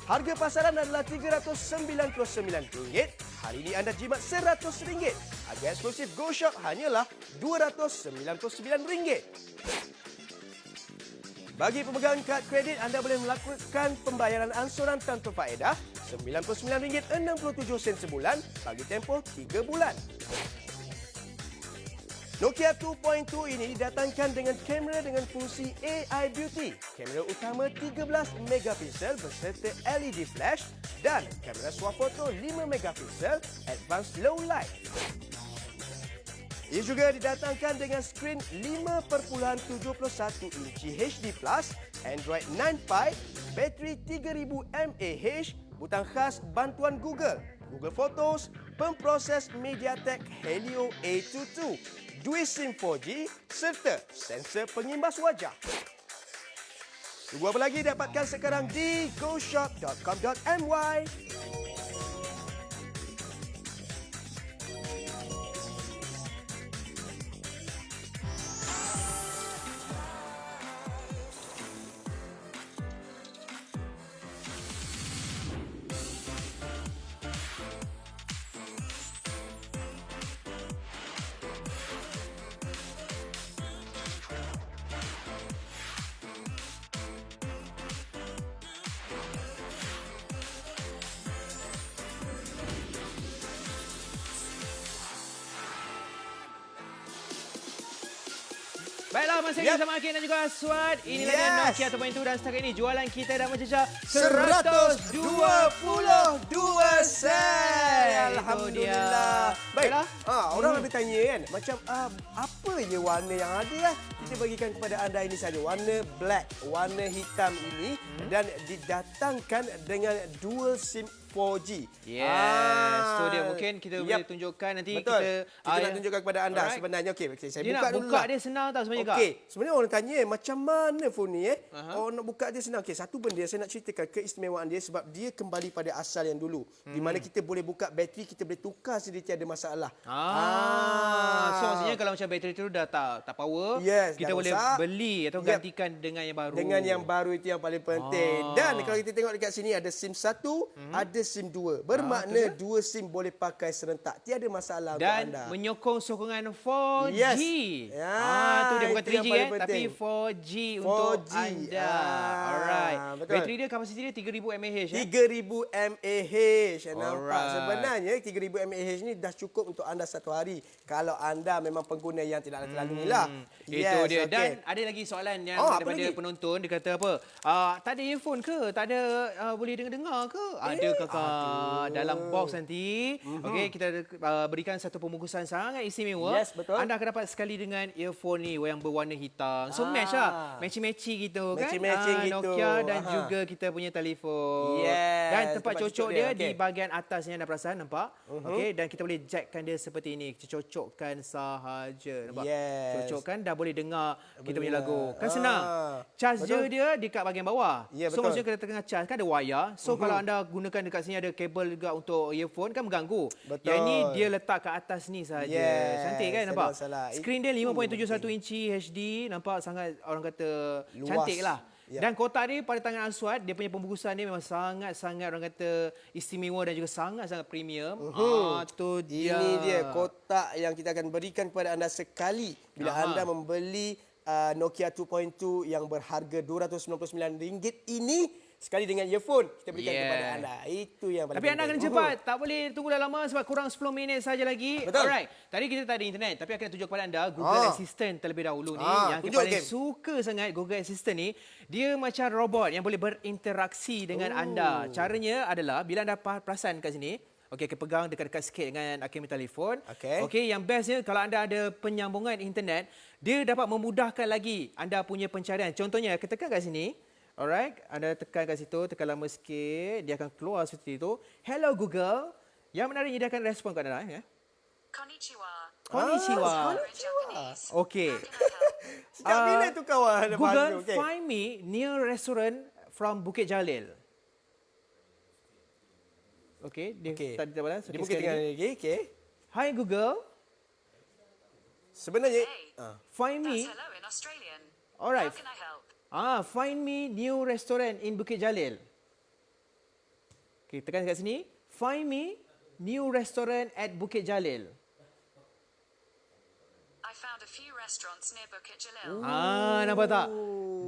Harga pasaran adalah RM399. Hari ini anda jimat RM100. Harga eksklusif Go Shop hanyalah RM299. Bagi pemegang kad kredit, anda boleh melakukan pembayaran ansuran tanpa faedah RM99.67 sebulan bagi tempoh 3 bulan. Nokia 2.2 ini didatangkan dengan kamera dengan fungsi AI Beauty. Kamera utama 13 megapiksel berserta LED flash dan kamera swafoto 5 megapiksel Advanced Low Light. Ia juga didatangkan dengan skrin 5.71 inci HD+, Android 9 Pie, bateri 3000 mAh, butang khas bantuan Google, Google Photos, pemproses MediaTek Helio A22, dual SIM 4G serta sensor pengimbas wajah. Tunggu apa lagi, dapatkan sekarang di goshop.com.my. Baiklah, masih lagi bersama Hakim dan juga Aswad. Inilah dia Nokia 2.2 dan setakat ini jualan kita dah menjejak 122 sen. Alhamdulillah. Baik. Orang ada tanya kan, macam apa je warna yang ada ya? Kita bagikan kepada anda ini saja, warna black, warna hitam ini dan didatangkan dengan dual SIM 4G. Yes. So dia mungkin kita boleh tunjukkan nanti. Betul. Kita nak tunjukkan kepada anda sebenarnya. Okey, saya dia buka nak dulu. Buka dia senang tau sebenarnya. Okey, sebenarnya orang tanya macam mana phone ni Orang nak buka dia senang. Okey, satu benda saya nak ceritakan keistimewaan dia sebab dia kembali pada asal yang dulu. Di mana kita boleh buka bateri, kita boleh tukar sendiri tiada masalah. So maksudnya kalau macam bateri tu dah tak power, kita boleh beli atau gantikan dengan yang baru. Dengan yang baru itu yang paling penting. Dan kalau kita tengok dekat sini ada SIM 1, ada SIM 2. Bermakna dua SIM boleh pakai serentak. Tiada masalah untuk anda. Dan menyokong sokongan 4G. Yes. Tu dia bukan 3G tapi 4G untuk anda. Alright. Betul. Bateri dia kapasiti dia 3000 mAh 3000 mAh. Nampak sebenarnya 3000 mAh ni dah cukup untuk anda satu hari. Kalau anda memang pengguna yang tidak terlalu lah. Itu dia. Dan ada lagi soalan yang daripada penonton. Dia kata apa? Tak ada earphone ke? Tak ada boleh dengar-dengar ke? Ada kakak. Dalam box nanti. Okey, kita berikan satu pembungkusan sangat istimewa. Yes, betul. Anda akan dapat sekali dengan earphone ni yang berwarna hitam. So match lah. Matchy-matchy gitu kan. Matchy-matchy gitu. Nokia dan juga kita punya telefon. Yes. Dan tempat cocok dia di bahagian atasnya anda perasan nampak. Okey, dan kita boleh jackkan dia seperti ini. Kita cocokkan sahaja. Nampak? Yes. Cocokkan dah boleh dengar kita punya lagu. Kan senang. Charger dia dekat bahagian bawah. So maksudnya kita tengah charge kan ada wayar. So kalau anda gunakan dekat sini ada kabel juga untuk earphone kan mengganggu. Betul. Yang ini dia letak kat atas ni saja. Cantik kan nampak? Skrin dia 5.71 inci HD, nampak sangat orang kata luas. Cantik lah. Dan kotak ni pada tangan Aswad, dia punya pembungkusan dia memang sangat-sangat orang kata istimewa dan juga sangat-sangat premium. Tu dia. Ini dia kotak yang kita akan berikan kepada anda sekali bila anda membeli Nokia 2.2 yang berharga RM299 ini. Sekali dengan earphone kita berikan kepada anda. Itu yang paling Tapi anda kena cepat. Tak boleh tunggu dah lama sebab kurang 10 minit saja lagi. Betul. Alright. Tadi kita tak ada internet. Tapi akan tunjuk kepada anda Google Assistant terlebih dahulu ni. Yang kita paling suka sangat Google Assistant ni. Dia macam robot yang boleh berinteraksi dengan anda. Caranya adalah bila anda perasan kat sini. Okey, pegang dekat-dekat sikit dengan Hakim telefon. Okey, yang bestnya kalau anda ada penyambungan internet. Dia dapat memudahkan lagi anda punya pencarian. Contohnya, kita tekan kat sini. Alright, anda tekan kat situ, tekan lama sikit, dia akan keluar seperti itu. Hello Google. Yang menariknya dia akan respon kat anda. Konnichiwa. Konnichiwa. Okey. Sejak bila tu kawan? Google, find me near restaurant from Bukit Jalil. Okey, dia tadi tak balas. Dia mungkin tengah lagi. Okey. Hi Google. Sebenarnya, find me. Hello in Australian. Alright. How can I help? Find me new restaurant in Bukit Jalil. Okay, tekan kat sini. Find me new restaurant at Bukit Jalil. I found a few restaurants near Bukit Jalil. Nampak tak?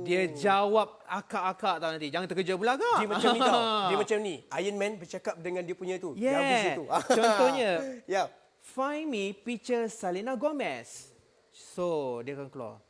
Dia jawab akak-akak tau nanti. Jangan terkejut pula kak. Dia macam ni tau. Dia macam ni. Iron Man bercakap dengan dia punya tu. Yang habis Yeah. itu. Contohnya, Ya. find me picture Selena Gomez. So, dia akan keluar.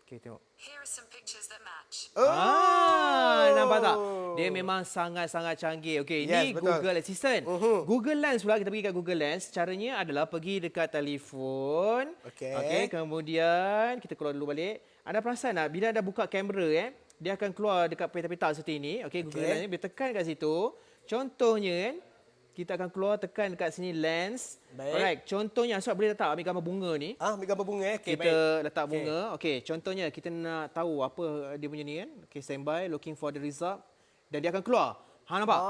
Okay, tengok. Here are some pictures that match. Nampak tak? Dia memang sangat-sangat canggih. Okey, ini Yes, betul. Google Assistant. Google Lens pula, kita pergi kat Google Lens. Caranya adalah pergi dekat telefon. Okey. Kemudian kita keluar dulu balik. Anda perasan tak, bila anda buka kamera, dia akan keluar dekat peta-peta seperti ini. Okey, Google Lens ni, bila tekan kat situ, contohnya kita akan keluar tekan dekat sini lens. Baik. Alright, contohnya Aswad boleh letak ambil gambar bunga ni. Ambil gambar bunga. Okay, Kita baik. letak bunga. Okey, contohnya kita nak tahu apa dia punya ni kan. Okey, standby, looking for the result dan dia akan keluar. Nampak?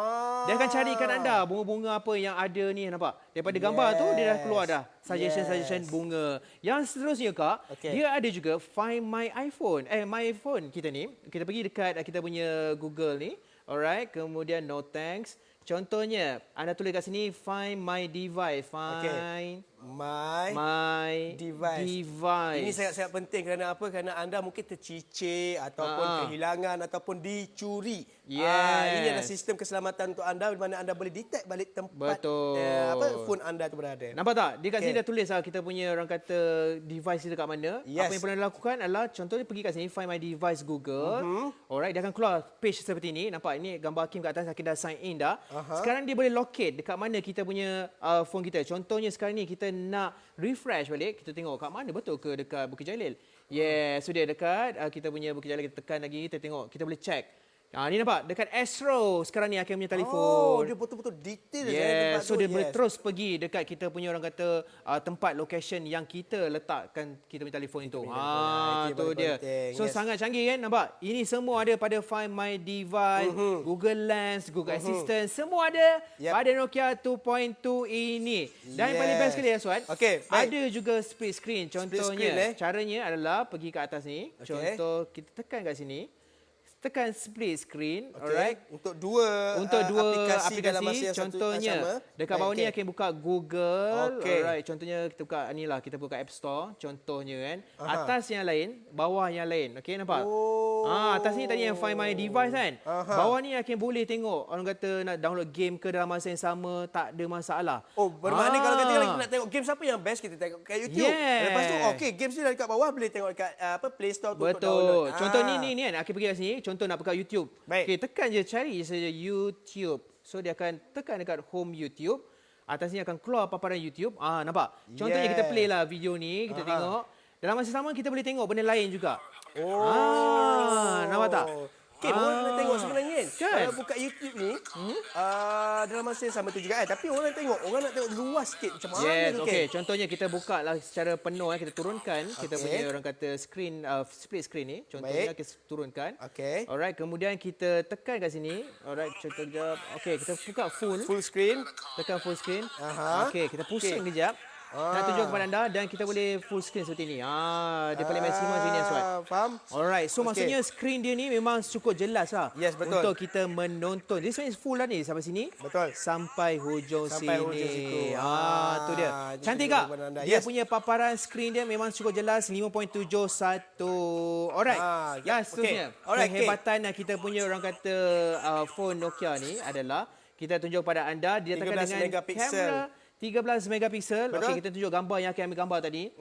Dia akan carikan anda bunga-bunga apa yang ada ni, nampak? Daripada gambar tu dia dah keluar dah suggestion bunga. Yang seterusnya kak, dia ada juga find my iPhone. My iPhone kita ni, kita pergi dekat kita punya Google ni. Alright, kemudian no thanks. Contohnya, anda tulis kat sini find my device. Find my device. Ini sangat-sangat penting kerana apa? Kerana anda mungkin tercicir ataupun kehilangan ataupun dicuri. Ini adalah sistem keselamatan untuk anda di mana anda boleh detect balik tempat phone anda tu berada. Nampak tak? Dia kat sini dah tulis kita punya orang kata device kita kat mana. Yes. Apa yang perlu anda lakukan adalah contohnya pergi kat sini find my device Google. Alright, dia akan keluar page seperti ini. Nampak ini gambar Hakim kat atas, Hakim dah sign in dah. Sekarang dia boleh locate dekat mana kita punya phone kita. Contohnya sekarang ni kita nak refresh balik, kita tengok kat mana betul ke dekat Bukit Jalil. So dia dekat kita punya Bukit Jalil, kita tekan lagi, kita tengok, kita boleh check. Ni nampak dekat Astro sekarang ni Hakim punya telefon. Dia betul-betul detail tempat so dia boleh terus pergi dekat kita punya orang kata tempat location yang kita letakkan kita punya telefon itu. Tu dia. So sangat canggih kan, nampak? Ini semua ada pada Find My Device, Google Lens, Google Assistant, semua ada pada Nokia 2.2 ini. Dan yang paling best sekali Aswan, ada juga split screen. Contohnya caranya adalah pergi ke atas ni. Contoh kita tekan kat sini. Tekan split screen, alright. Untuk dua aplikasi dalam masa yang contohnya sama. dekat bawah ni akan buka Google, alright. Contohnya kita buka inilah, kita buka App Store contohnya kan. Atas yang lain, bawah yang lain. Okey, nampak? Atas ni tadi yang Find My Device kan. Bawah ni akan boleh tengok orang kata nak download game ke dalam masa yang sama, tak ada masalah. Bermakna kalau kita lagi nak tengok game siapa yang best, kita tengok kat YouTube. Lepas tu games ni dekat bawah boleh tengok dekat Play Store tu untuk download. Betul. Contoh ni kan, akan pergi kat sini. Contoh nak buka YouTube. Okey, tekan je, cari saja YouTube. So dia akan tekan dekat home YouTube. Atas ni akan keluar paparan YouTube. Nampak? Contohnya kita play lah video ni, kita tengok. Dalam masa sama kita boleh tengok benda lain juga. Nampak tak? Orang nak tengok sebenarnya kan. Kalau buka YouTube ni, dalam masa yang sama tu juga tapi orang nak tengok luas sikit macam mana tu. Contohnya kita buka lah secara penuh, kita turunkan kita punya orang kata screen, split screen ni. Contohnya kita turunkan. Alright, kemudian kita tekan kat sini. Alright, contoh kejap. Kita buka full screen. Tekan full screen. Kita pusing kejap. Nak tunjuk kepada anda dan kita boleh full screen seperti ini. Dia paling maksimum sini Aswad. Faham? Alright, so maksudnya screen dia ni memang cukup jelas lah. Yes, betul. Untuk kita menonton. Dia sebenarnya full lah ni sampai sini. Betul. Sampai hujung sini. Hujung situ. Tu dia. Cantik tak? Dia punya paparan screen dia memang cukup jelas 5.71. Alright. Seterusnya. Kehebatan kita punya orang kata phone Nokia ni adalah kita tunjuk pada anda dia tekan dengan kamera 13 megapiksel. Kita tunjuk gambar yang akan ambil gambar tadi.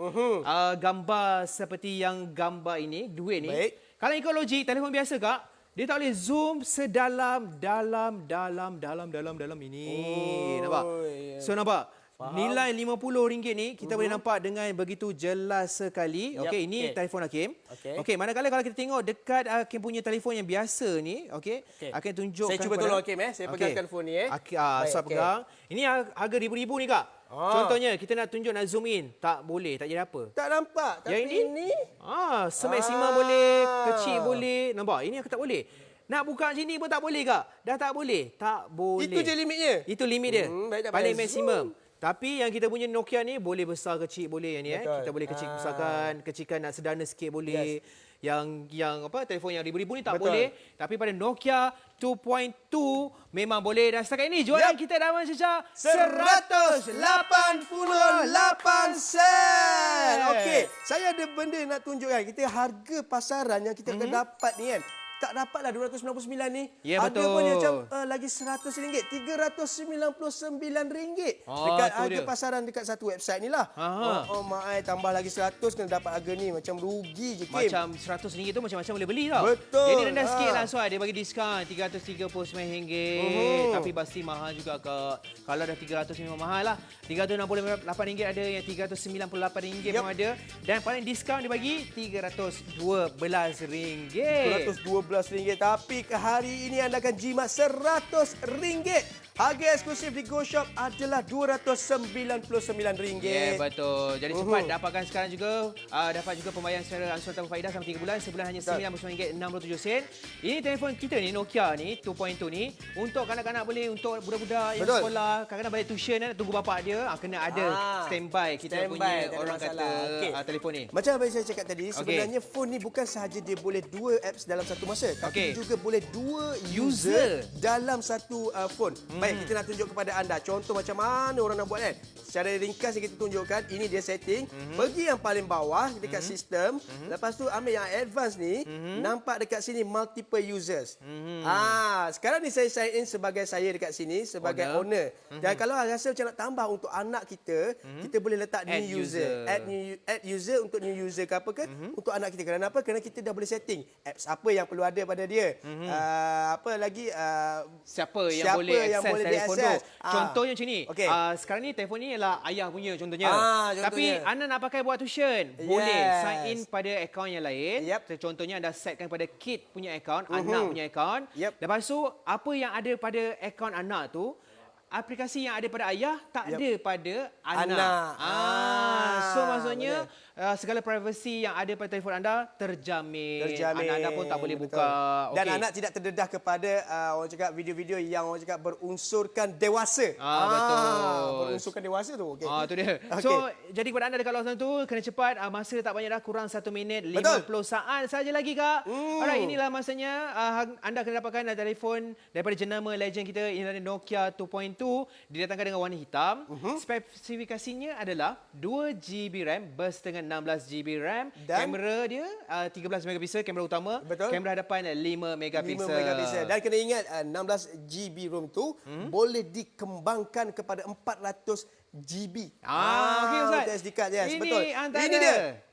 Gambar seperti yang gambar ini, duit ni. Kalau ikut logik, telefon biasa kak, dia tak boleh zoom sedalam dalam ini. Nampak? So nampak? Nilai RM50 ni kita boleh nampak dengan begitu jelas sekali. Ini telefon Hakim. Manakala kalau kita tengok dekat Hakim punya telefon yang biasa ni, akan tunjukkan. Saya cuba tolong Hakim saya pegangkan phone ni Saya pegang. Ini harga ribu-ribu ni kak. Contohnya kita nak tunjuk, nak zoom in, tak boleh, tak jadi apa. Tak nampak. Tapi ini semaksimum boleh, kecil boleh. Nampak? Ini aku tak boleh. Nak buka macam ni pun tak boleh kak. Dah tak boleh. Tak boleh. Itu je limitnya? Itu limit dia. Paling maksimum. Tapi yang kita punya Nokia ni boleh besar kecil boleh yang ni Betul. Kita boleh kecil besarkan, kecilkan nak sederhana sikit boleh. Yang apa telefon yang ribu-ribu ni tak Betul. boleh. Tapi pada Nokia 2.2 memang boleh. Dan setakat ini jualan kita dah mencecah 188 sen. Okey, saya ada benda nak tunjukkan. Kita harga pasaran yang kita akan dapat ni kan. Tak dapatlah 299 ni. Ya, Harga betul. pun macam lagi RM100. RM399 Oh, dekat tu harga dia. pasaran dekat satu website ni lah. Aha. Mai tambah lagi 100 kena dapat harga ni. Macam rugi je, Kim. Macam RM100 tu macam-macam boleh beli tau. Betul. Jadi rendah sikit lah Suai. Dia bagi diskaun RM339. Tapi pasti mahal juga Kak. Kalau dah 300 memang mahal lah. RM368 ada, yang RM398 pun ada. Dan paling diskaun dia bagi RM312. RM312. Tapi ke hari ini anda akan jimat RM100. Harga eksklusif di GoShop adalah RM299. Ya, betul. Jadi cepat dapatkan sekarang juga. Dapat juga pembayaran secara angsuran tanpa faedah selama 3 bulan. Sebulan hanya RM99.67. Ini telefon kita ni, Nokia ni, 2.2 ni. Untuk kanak-kanak boleh, untuk budak-budak yang sekolah. Kadang-kadang balik tuition nak tunggu bapak dia. Kena ada standby kita punya orang kata telefon ni. Macam apa yang saya cakap tadi, sebenarnya phone ni bukan sahaja dia boleh 2 apps dalam satu masa. Tapi juga boleh 2 user dalam satu phone. Baik, kita nak tunjuk kepada anda contoh macam mana orang nak buat kan. Secara ringkas yang kita tunjukkan, ini dia setting. Pergi yang paling bawah dekat sistem. Lepas tu ambil yang advance ni. Nampak dekat sini multiple users. Sekarang ni saya sign in sebagai saya dekat sini sebagai owner. Dan kalau rasa macam nak tambah untuk anak kita, kita boleh letak new user. Add user untuk new user ke apa ke untuk anak kita. Kenapa? Kerana kita dah boleh setting apps apa yang perlu ada pada dia. Apa lagi Siapa yang boleh akses telefon tu. Contohnya macam ni. Sekarang ni telefon ni ialah ayah punya contohnya. Tapi anda nak pakai buat tuition, boleh sign in pada akaun yang lain. Contohnya anda setkan pada kid punya akaun, anak punya akaun. Lepas tu apa yang ada pada akaun anak tu, aplikasi yang ada pada ayah tak ada pada anak. So maksudnya segala privasi yang ada pada telefon anda terjamin. Anak anda pun tak boleh buka. Dan anak tidak terdedah kepada orang cakap video-video yang orang cakap berunsurkan dewasa. Betul. Berunsurkan dewasa tu. Tu dia. So jadi kepada anda dekat luar sana tu, kena cepat. Masa tak banyak dah, kurang 1 minit 50 saat saja lagi Kak. Alright, inilah masanya anda kena dapatkan telefon daripada jenama legend kita. Ini adalah Nokia 2.2. Didatangkan dengan warna hitam. Spesifikasinya adalah 2GB RAM bersetengan 16GB RAM. Dan kamera dia 13 megapixel kamera utama. Kamera hadapan 5 megapixel. Dan kena ingat 16GB RAM tu boleh dikembangkan kepada 400GB. Okey Ustaz. SD card, yes, ini betul. Antara. Ini dia.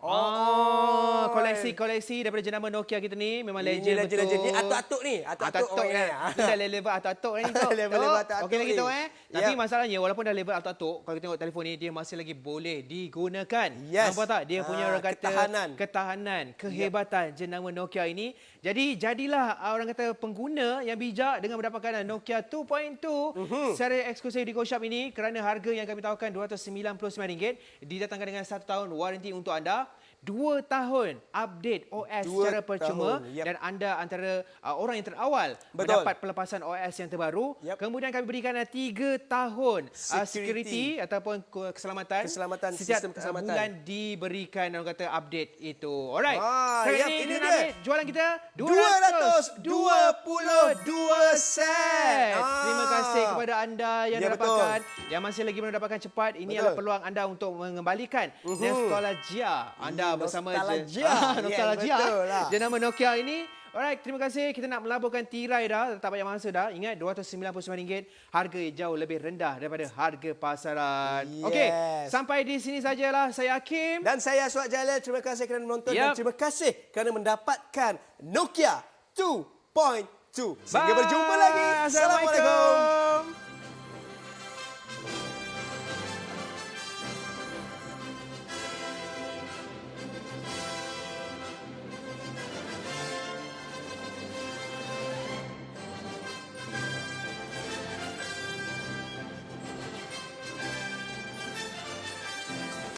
Koleksi daripada jenama Nokia kita ni memang legend betul. Legend. Ni atuk-atuk ni. Atuk-atuk ni. Dah level atuk-atuk ni. Level atuk-atuk. Okey lagi tahu Tapi masalahnya walaupun dah level atuk-atuk, kalau kita tengok telefon ni dia masih lagi boleh digunakan. Nampak tak? Dia punya orang kata ketahanan, kehebatan jenama Nokia ini. Jadi jadilah orang kata pengguna yang bijak dengan mendapatkan Nokia 2.2 secara eksklusif di GoShop ini kerana harga yang kami tawarkan RM299 didatangkan dengan 1 tahun waranti untuk anda. 2 tahun update OS secara percuma dan anda antara orang yang terawal mendapat pelepasan OS yang terbaru. Kemudian kami berikan 3 tahun security ataupun keselamatan. Setiap bulan diberikan orang kata update itu. Alright. Ini dia. Jualan kita 222 sen. Terima kasih kepada anda yang dapatkan. Yang masih lagi mendapatkan cepat. Ini adalah peluang anda untuk mengembalikan nostalgia anda bersama nostalgia jenama Nokia ini. Alright, terima kasih. Kita nak melaburkan tirai dah. Tak banyak masa dah. Ingat, RM299. Harga jauh lebih rendah daripada harga pasaran. Okey, sampai di sini sajalah. Saya Hakim. Dan saya Aswad Jalil. Terima kasih kerana menonton. Dan terima kasih kerana mendapatkan Nokia 2.2. Sehingga berjumpa lagi. Assalamualaikum.